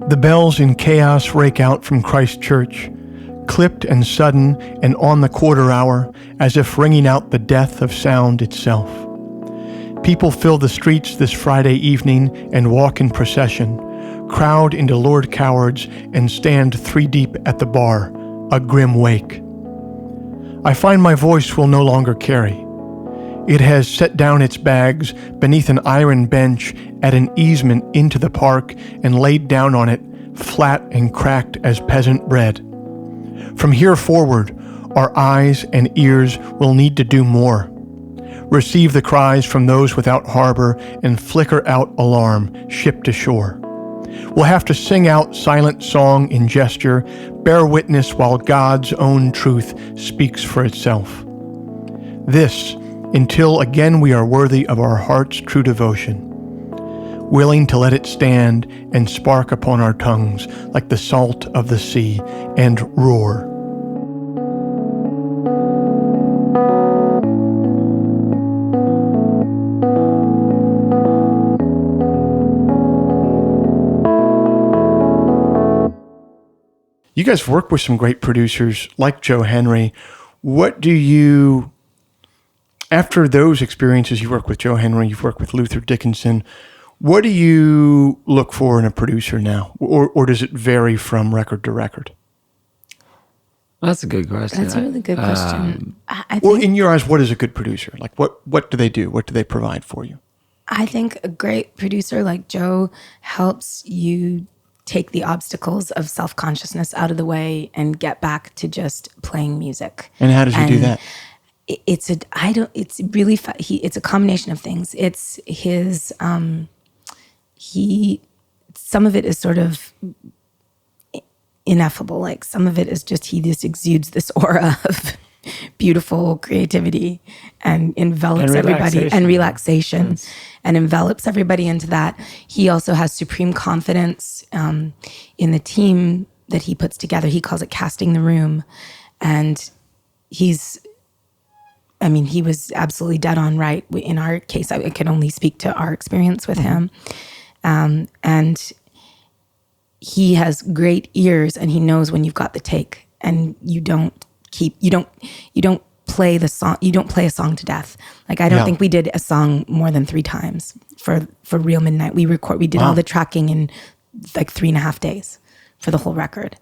The bells in chaos rake out from Christ Church, clipped and sudden and on the quarter hour, as if ringing out the death of sound itself. People fill the streets this Friday evening and walk in procession, crowd into Lord Cowards and stand 3 deep at the bar, a grim wake. I find my voice will no longer carry. It has set down its bags beneath an iron bench at an easement into the park and laid down on it, flat and cracked as peasant bread. From here forward, our eyes and ears will need to do more. Receive the cries from those without harbor and flicker out alarm, ship to shore. We'll have to sing out silent song in gesture, bear witness while God's own truth speaks for itself. This, until again we are worthy of our heart's true devotion, willing to let it stand and spark upon our tongues like the salt of the sea and roar. You guys work with some great producers like Joe Henry. What do you, after those experiences, you work with Joe Henry, you've worked with Luther Dickinson, what do you look for in a producer now? Or does it vary from record to record? That's a good question. That's a really good question. I think, Or in your eyes, what is a good producer? Like what do they do? What do they provide for you? I think a great producer like Joe helps you take the obstacles of self-consciousness out of the way and get back to just playing music. And how does he do that? It's a combination of things. It's his, some of it is sort of ineffable. Like some of it is just, he just exudes this aura of beautiful creativity and envelops everybody and relaxation. Yes. And envelops everybody into that. He also has supreme confidence in the team that he puts together. He calls it casting the room. And he was absolutely dead on right. In our case, I can only speak to our experience with him. And he has great ears and he knows when you've got the take and you don't play the song. You don't play a song to death. Like I don't think we did a song more than 3 times for Real Midnight. We did all the tracking in like 3.5 days for the whole record.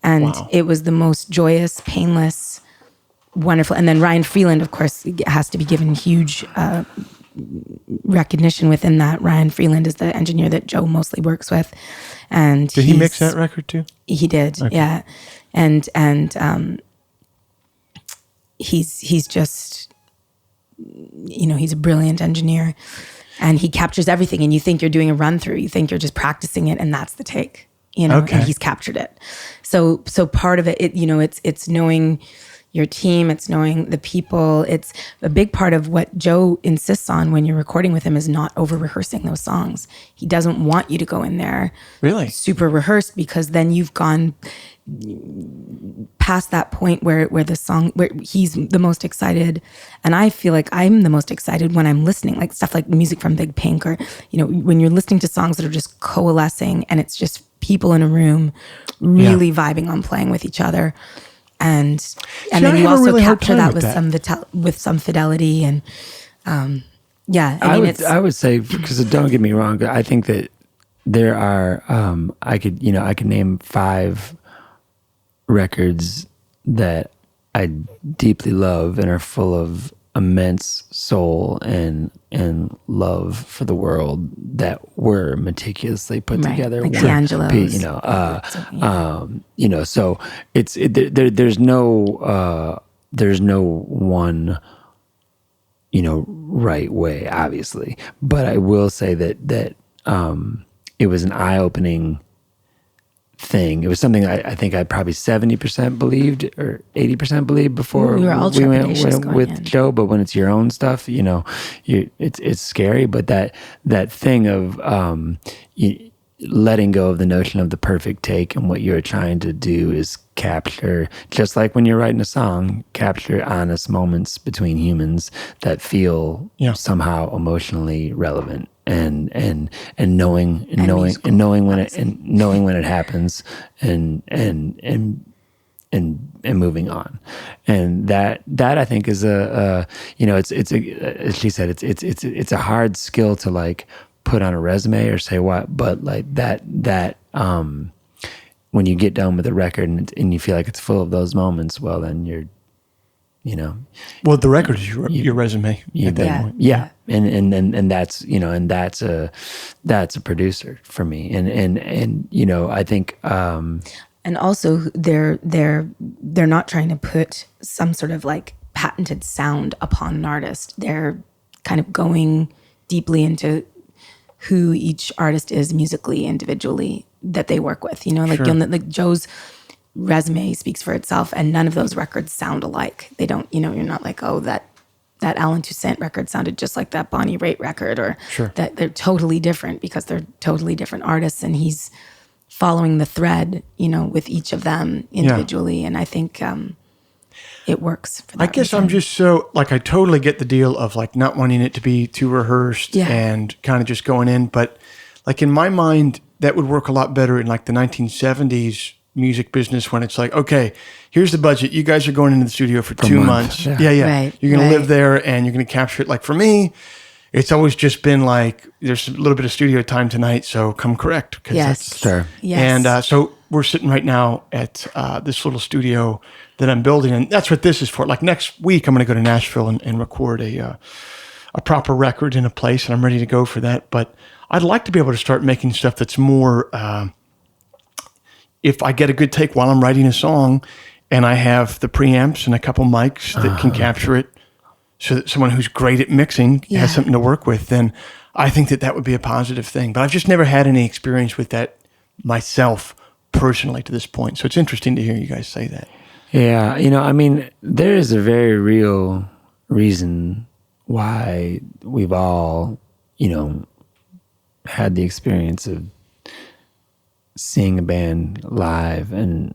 And it was the most joyous, painless, wonderful. And then Ryan Freeland, of course, has to be given huge recognition within that. Ryan Freeland is the engineer that Joe mostly works with. And did he mix that record too? He did, okay. Yeah. And he's just, he's a brilliant engineer and he captures everything and you think you're doing a run through, you think you're just practicing it and that's the take, and he's captured it. So part of it, it's knowing your team, it's knowing the people. It's a big part of what Joe insists on when you're recording with him is not over rehearsing those songs. He doesn't want you to go in there really super rehearsed because then you've gone past that point where he's the most excited, and I feel like I'm the most excited when I'm listening, like stuff like music from Big Pink, or when you're listening to songs that are just coalescing and it's just people in a room really vibing on playing with each other, and then you also really capture that with some fidelity and I would say, because don't get me wrong, I think that there are I could name 5 records that I deeply love and are full of immense soul and love for the world that were meticulously put together. Like D'Angelo's. So there's no one, right way, obviously. But I will say that it was an eye-opening thing. It was something I think I probably 70% believed or 80% believed before we went with Joe. But when it's your own stuff, it's scary. But that thing of letting go of the notion of the perfect take, and what you're trying to do is capture, just like when you're writing a song, capture honest moments between humans that feel somehow emotionally relevant. And knowing when it happens, and moving on, and that I think is it's as she said, it's a hard skill to like put on a resume or say what, but like that when you get done with a record and you feel like it's full of those moments, well then you're. Well, the record is your resume at that point. Yeah. And that's, that's a producer for me. And I think, and also they're not trying to put some sort of like patented sound upon an artist. They're kind of going deeply into who each artist is musically, individually, that they work with, Sure. Like Joe's resume speaks for itself, and none of those records sound alike. They don't, you're not like, oh, that Alan Toussaint record sounded just like that Bonnie Raitt record, or Sure. that they're totally different because they're totally different artists, and he's following the thread, with each of them individually. And I think it works for that I guess reason. I'm just so, like, I totally get the deal of like not wanting it to be too rehearsed and kind of just going in. But like in my mind, that would work a lot better in like the 1970s music business, when it's like, okay, here's the budget. You guys are going into the studio for 2 months. Yeah. Right, You're going to live there and you're going to capture it. Like for me, it's always just been like, there's a little bit of studio time tonight, so come correct. Yes. Sure. Yes. And so we're sitting right now at this little studio that I'm building, and that's what this is for. Like next week, I'm going to go to Nashville and record a proper record in a place, and I'm ready to go for that. But I'd like to be able to start making stuff that's more, if I get a good take while I'm writing a song, and I have the preamps and a couple mics that can capture it, so that someone who's great at mixing has something to work with, then I think that would be a positive thing. But I've just never had any experience with that myself personally to this point. So it's interesting to hear you guys say that. Yeah. I mean, there is a very real reason why we've all, had the experience of seeing a band live and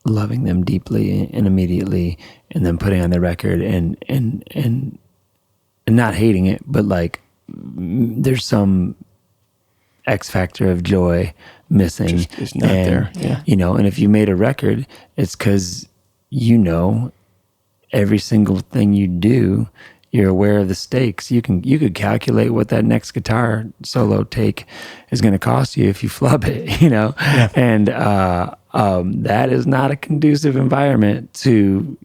loving them deeply and immediately, and then putting on the record and not hating it, but like there's some X factor of joy missing. Just is not there. Yeah. And if you made a record, it's because every single thing you do, you're aware of the stakes. You could calculate what that next guitar solo take is going to cost you if you flub it, Yeah. And that is not a conducive environment to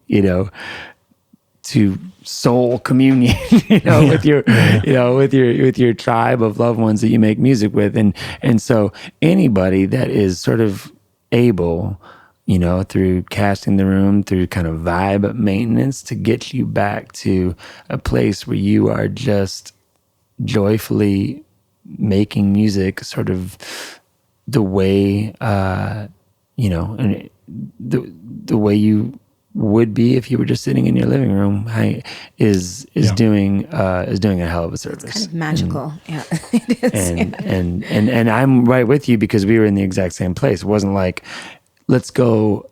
soul communion, with your, with your tribe of loved ones that you make music with, and so anybody that is sort of able, through casting the room, through kind of vibe maintenance, to get you back to a place where you are just joyfully making music, sort of the way, and the way you would be if you were just sitting in your living room, is doing a hell of a service. It's kind of magical. It is. And I'm right with you, because we were in the exact same place. It wasn't like, let's go.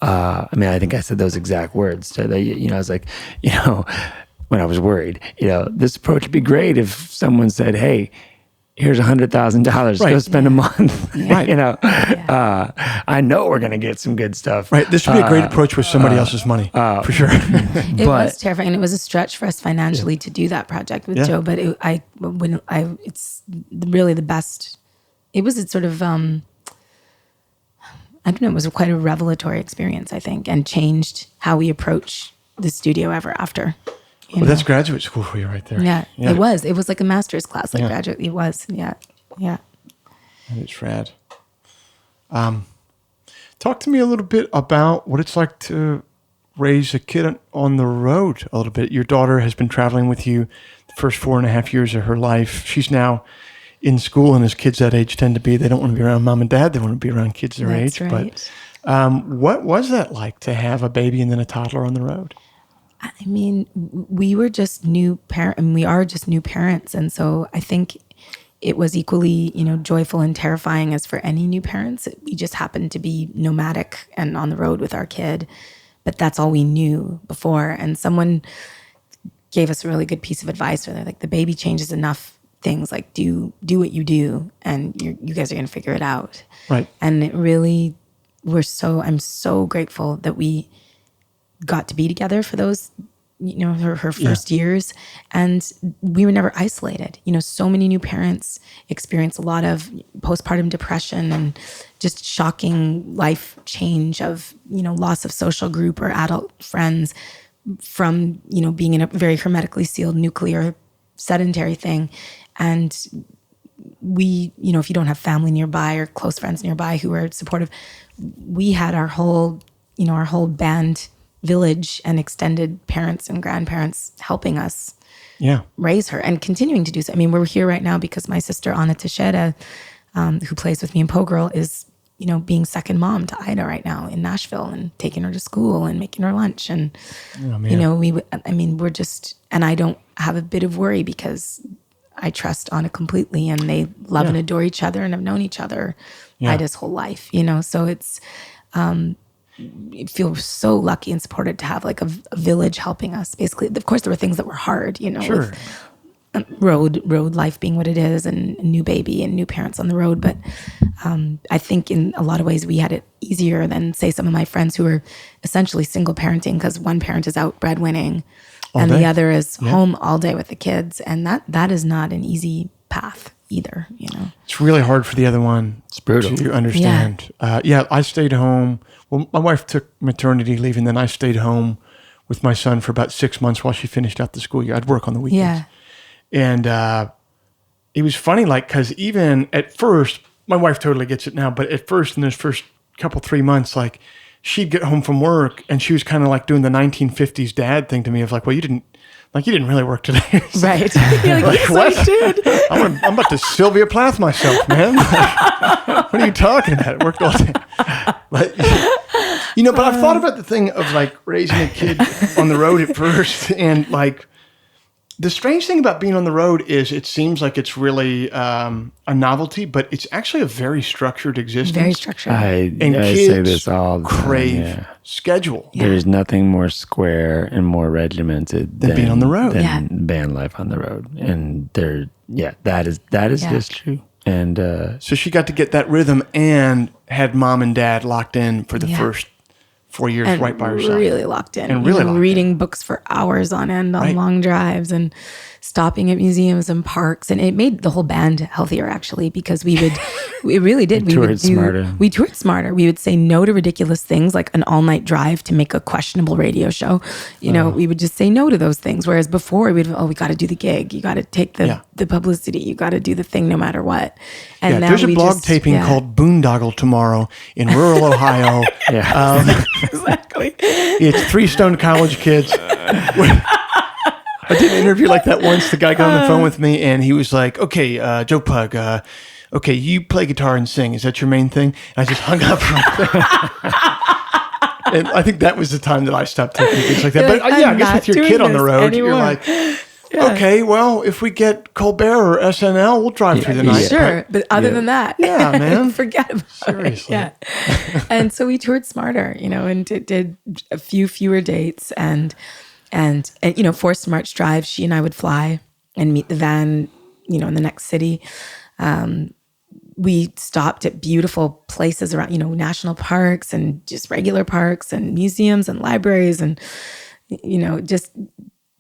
I think I said those exact words. So that, I was like, when I was worried, this approach would be great if someone said, hey, here's $100,000. Right. Go spend a month. Right. I know we're going to get some good stuff. Right. This would be a great approach with somebody else's money, for sure. It was terrifying. It was a stretch for us financially to do that project with Joe, but it's really the best. It was a sort of, I don't know, it was quite a revelatory experience, I think, and changed how we approach the studio ever after. Well, that's graduate school for you right there. Yeah, it was. It was like a master's class, like graduate. It was. Yeah. It's rad. Talk to me a little bit about what it's like to raise a kid on the road a little bit. Your daughter has been traveling with you the first 4.5 years of her life. She's now in school, and as kids that age tend to be, they don't want to be around mom and dad. They want to be around kids their age. Right. But what was that like to have a baby and then a toddler on the road? I mean, we were just new parents, and we are just new parents. And so I think it was equally, joyful and terrifying as for any new parents. We just happened to be nomadic and on the road with our kid, but that's all we knew before. And someone gave us a really good piece of advice where they're like, the baby changes enough things, like do what you do, and you guys are going to figure it out. Right. And it really, I'm so grateful that we got to be together for those, her first years. And we were never isolated. So many new parents experience a lot of postpartum depression and just shocking life change of, loss of social group or adult friends from, being in a very hermetically sealed nuclear sedentary thing. And we, if you don't have family nearby or close friends nearby who are supportive, we had our whole band village and extended parents and grandparents helping us raise her and continuing to do so. I mean, we're here right now because my sister Anna Teixeira, who plays with me in Pogirl, is, being second mom to Ida right now in Nashville and taking her to school and making her lunch. And, we're just, and I don't have a bit of worry because I trust Anna completely, and they love and adore each other and have known each other Ida's whole life, so it's, you feel so lucky and supported to have like a village helping us. Basically, of course, there were things that were hard, Sure. with road life being what it is, and new baby and new parents on the road. But I think in a lot of ways we had it easier than, say, some of my friends who are essentially single parenting because one parent is out breadwinning and the other is home all day with the kids, and that is not an easy path either. It's really hard for the other one. It's brutal to understand. I stayed home. Well, my wife took maternity leave, and then I stayed home with my son for about 6 months while she finished out the school year. I'd work on the weekends. And it was funny, because even at first, my wife totally gets it now, but at first, in those first couple, 3 months, she'd get home from work, and she was kind of like doing the 1950s dad thing to me of well, you didn't really work today. Right. You're like, what? I did. I'm about to Sylvia Plath myself, man. What are you talking about? It worked all day. But, but I've thought about the thing of raising a kid on the road at first, and the strange thing about being on the road is it seems like it's really a novelty, but it's actually a very structured existence. Very structured. I kids say this all the time. Crave schedule. Yeah. There's nothing more square and more regimented than being on the road. Than band life on the road. And that is just true. And so she got to get that rhythm and had mom and dad locked in for the first 4 years and right by her side. Really locked in. And really locked reading books for hours on end on long drives and stopping at museums and parks. And it made the whole band healthier, actually, because we really did. We toured smarter. We would say no to ridiculous things like an all-night drive to make a questionable radio show. We would just say no to those things. Whereas before we got to do the gig. You got to take the publicity. You got to do the thing no matter what. And now there's a blog taping called Boondoggle tomorrow in rural Ohio. Exactly. It's 3 stoned college kids. I did an interview like that once. The guy got on the phone with me, and he was like, okay, Joe Pug, okay, you play guitar and sing. Is that your main thing? And I just hung up right there. And I think that was the time that I stopped taking gigs like that. But I guess with your kid on the road, you're like, okay, well, if we get Colbert or SNL, we'll drive through the night. Sure, but other than that, man, forget about seriously. it. Yeah. And so we toured smarter, and did a few fewer dates and forced to March drive. She and I would fly and meet the van, in the next city. We stopped at beautiful places around, national parks and just regular parks and museums and libraries and, just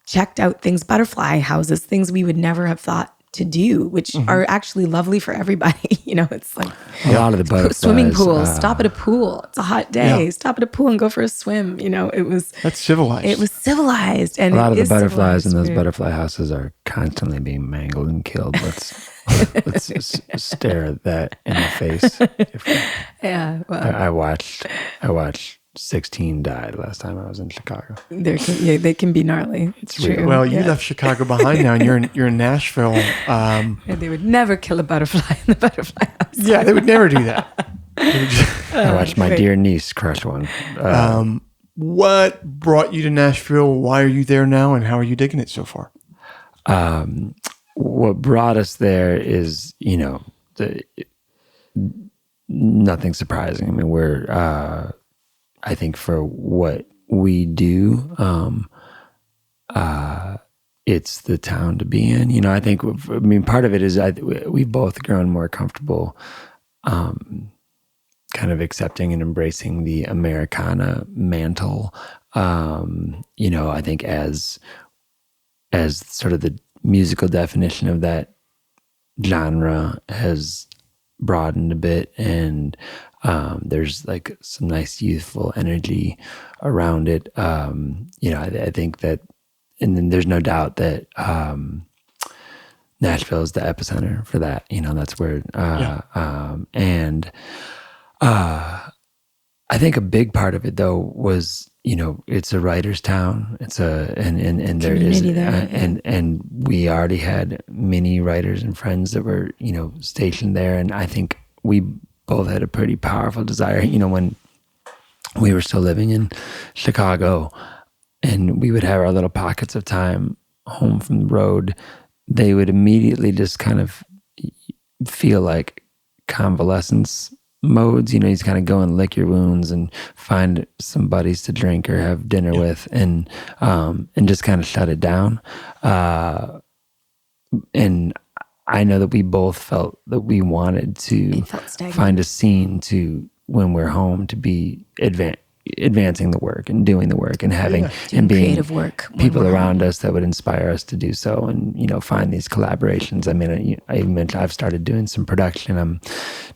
checked out things, butterfly houses, things we would never have thought to do, which are actually lovely for everybody. It's like A lot of the butterflies. swimming pools. Stop at a pool. It's a hot day. Yeah. Stop at a pool and go for a swim. That's civilized. It was civilized, and A lot of it the is butterflies in those civilized. butterfly houses are constantly being mangled and killed. Let's stare at that in the face. Yeah, well, I watched 16 died last time I was in Chicago. they can be gnarly. It's true. Well, you left Chicago behind now, and you're in Nashville. And they would never kill a butterfly in the butterfly house. Yeah, they would never do that. They would just- I watched my dear niece crush one. what brought you to Nashville? Why are you there now, and how are you digging it so far? What brought us there is, nothing surprising. I mean, we're, I think for what we do, it's the town to be in. I think, part of it is we've both grown more comfortable, kind of accepting and embracing the Americana mantle. I think as sort of the musical definition of that genre has broadened a bit, and there's like some nice youthful energy around it. I think that, and then there's no doubt that Nashville is the epicenter for that. That's where, and I think a big part of it though was, it's a writer's town. It's and there is, there, and we already had many writers and friends that were, stationed there. And I think we both had a pretty powerful desire, when we were still living in Chicago and we would have our little pockets of time home from the road, they would immediately just kind of feel like convalescence modes. You just kind of go and lick your wounds and find some buddies to drink or have dinner with, and just kind of shut it down. And I know that we both felt that we wanted to find a scene to, when we're home, to be advancing the work and doing the work and having and being creative work, people around us that would inspire us to do so, and find these collaborations. I mean, I mentioned I've started doing some production. I'm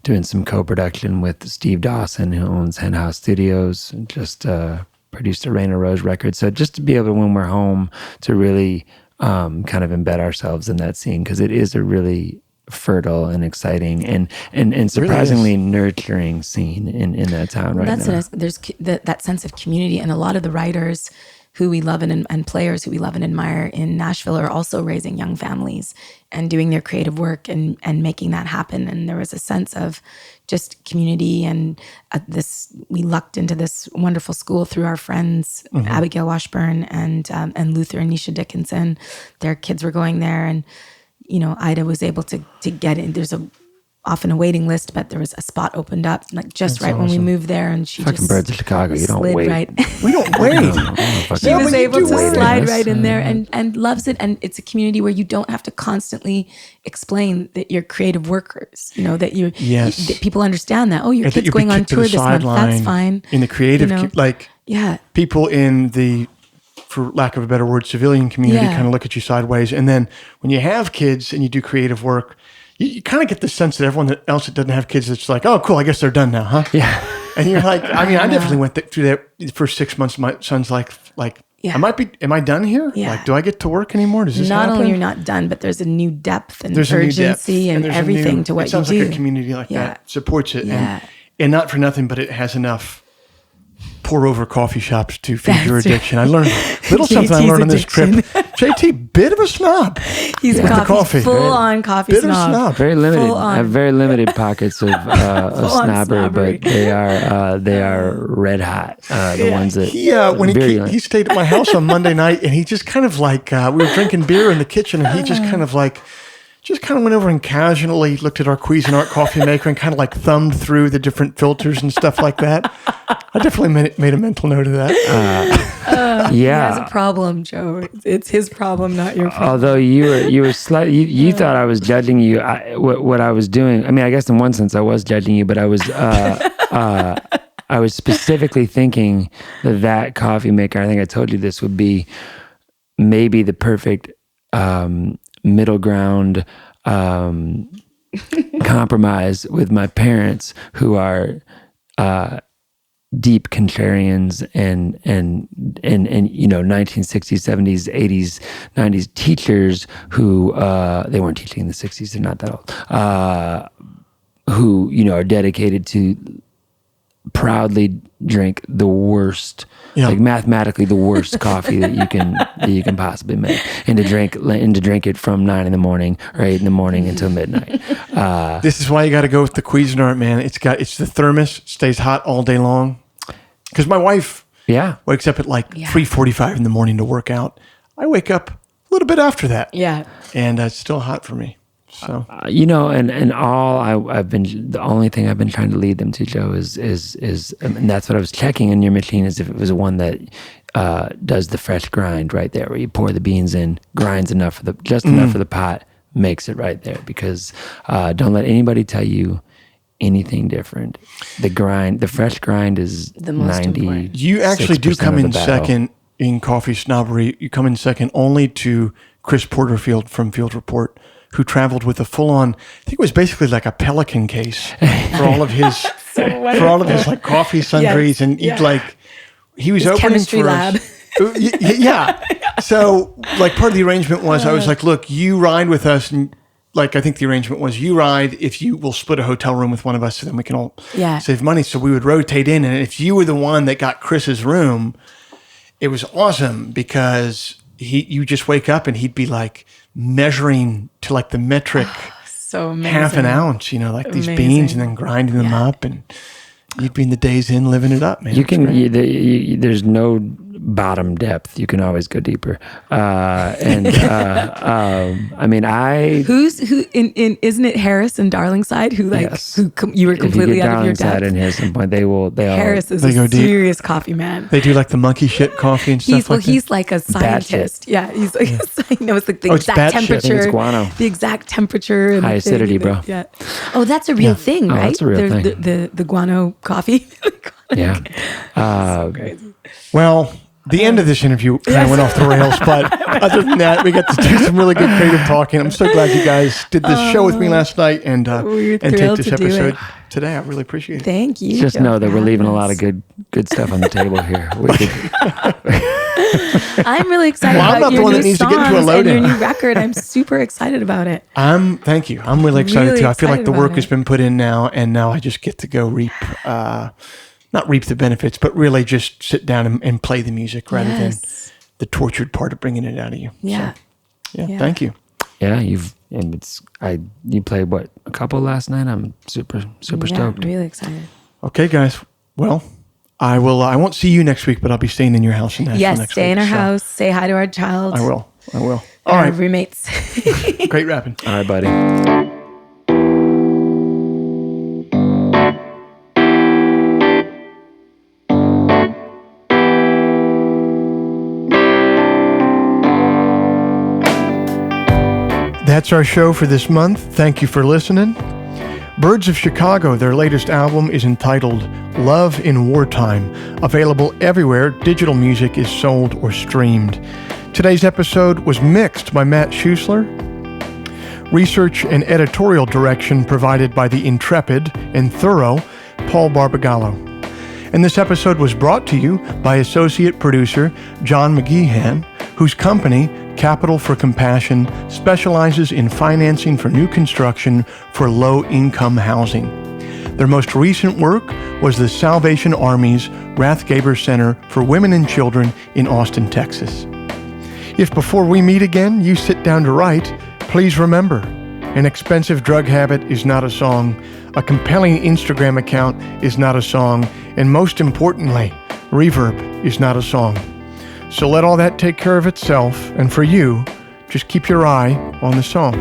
doing some co-production with Steve Dawson, who owns Hen House Studios, and just produced a Rain of Rose record. So just to be able to, when we're home, to really kind of embed ourselves in that scene, because it is a really fertile and exciting and surprisingly nurturing scene in that town right now. There's that sense of community, and a lot of the writers who we love and players who we love and admire in Nashville are also raising young families and doing their creative work and making that happen. And there was a sense of just community, and we lucked into this wonderful school through our friends, Abigail Washburn and Luther and Nisha Dickinson. Their kids were going there, and Ida was able to get in. There's often a waiting list, but there was a spot opened up like just That's right awesome. when we moved there, and she Fucking just birds of Chicago, you don't slid wait. right. We don't wait. She was able to wait. slide right in there and loves it. And it's a community where you don't have to constantly explain that you're creative workers, that you're, that people understand that. Oh, your kid's going on tour this month. That's fine. In the creative, people in the, for lack of a better word, civilian community kind of look at you sideways. And then when you have kids and you do creative work, you kind of get the sense that everyone else that doesn't have kids, it's like, oh, cool, I guess they're done now, huh? Yeah. And you're like, I mean, I definitely went through that the first 6 months. My son's like, am I done here? Yeah. Like, do I get to work anymore? Does this not happen? only you're not done, but there's a new depth and There's a new depth, urgency and there's everything to what it sounds you do. like a community like that supports it. Yeah. And not for nothing, but it has enough pour over coffee shops to feed your addiction. I learned little something I learned on this trip. JT, bit of a snob. He's with the coffee. Full on coffee Bit snob. of snob. Very limited. Full on. I have very limited pockets of snobbery, but they are red hot. The ones that He stayed at my house on Monday night, and he just kind of like we were drinking beer in the kitchen, and he just kind of went over and casually looked at our Cuisinart coffee maker and kind of like thumbed through the different filters and stuff like that. I definitely made a mental note of that. He has a problem, Joe. It's his problem, not your problem. Although you were slightly, you thought I was judging you. What I was doing. I mean, I guess in one sense I was judging you, but I was I was specifically thinking that coffee maker. I think I told you this would be maybe the perfect middle ground compromise with my parents, who are deep contrarians and 1960s, 70s, 80s, 90s teachers who they weren't teaching in the 60s, they're not that old, who are dedicated to proudly drink the worst, like mathematically the worst coffee that you can possibly make, and to drink it from 9 a.m. or 8 a.m. until midnight. This is why you got to go with the Cuisinart, man. It's the thermos, it stays hot all day long. Because my wife wakes up at like 3:45 in the morning to work out. I wake up a little bit after that. Yeah. And it's still hot for me. So and the only thing I've been trying to lead them to, Joe, is and that's what I was checking in your machine, is if it was one that does the fresh grind right there, where you pour the beans in, grinds enough for enough for the pot, makes it right there. Because don't let anybody tell you anything different. The fresh grind is the most 90. important. you actually do come in second in coffee snobbery. You come in second only to Chris Porterfield from Field Report, who traveled with a full-on, I think it was basically like a Pelican case for all of his like coffee sundries, and he was his opening chemistry for lab. us. Yeah. So like part of the arrangement was I was like, look, you ride with us, and like I think the arrangement was you ride if you will split a hotel room with one of us, so then we can all save money. So we would rotate in, and if you were the one that got Chris's room, it was awesome because you just wake up and he'd be like measuring to like the metric so amazing. half an ounce, like these beans, and then grinding them up, and you'd be in the Days Inn living it up, man. You can. There's no bottom depth. You can always go deeper. I mean, isn't it Harris and Darlingside who you were completely out of your depth? And Harrison Point, Harris is a serious coffee man. They do like the monkey shit coffee and stuff like that. He's like a scientist. Yeah, he's like it's like the exact temperature. It's guano. The exact temperature and high acidity, bro. Yeah. Oh, that's a real thing, right? That's a real thing. The guano coffee. Yeah. So crazy. Well, the end of this interview kind of went off the rails, but other than that, we got to do some really good creative talking. I'm so glad you guys did this show with me last night and take this episode today. I really appreciate it. Thank you. Just know that we're leaving a lot of good stuff on the table here. I'm really excited about your new songs and your new record. I'm super excited about it. Thank you. I'm really excited too. I feel like the work has been put in now, and now I just get to go reap. Not reap the benefits, but really just sit down and play the music rather than the tortured part of bringing it out of you. Yeah. So, thank you. Yeah, you played what, a couple last night? I'm super stoked. Really excited. Okay, guys. Well, I won't see you next week, but I'll be staying in your house in Nashville next week. Yes, stay in our house. Say hi to our child. I will. All right, roommates. Great rapping. All right, buddy. That's our show for this month. Thank you for listening. Birds of Chicago, their latest album, is entitled Love in Wartime, available everywhere digital music is sold or streamed. Today's episode was mixed by Matt Schusler. Research and editorial direction provided by the intrepid and thorough Paul Barbagallo. And this episode was brought to you by associate producer John McGeehan, whose company, Capital for Compassion, specializes in financing for new construction for low-income housing. Their most recent work was the Salvation Army's Rathgaber Center for Women and Children in Austin, Texas. If before we meet again you sit down to write, please remember, an expensive drug habit is not a song, a compelling Instagram account is not a song, and most importantly, reverb is not a song. So let all that take care of itself, and for you, just keep your eye on the song.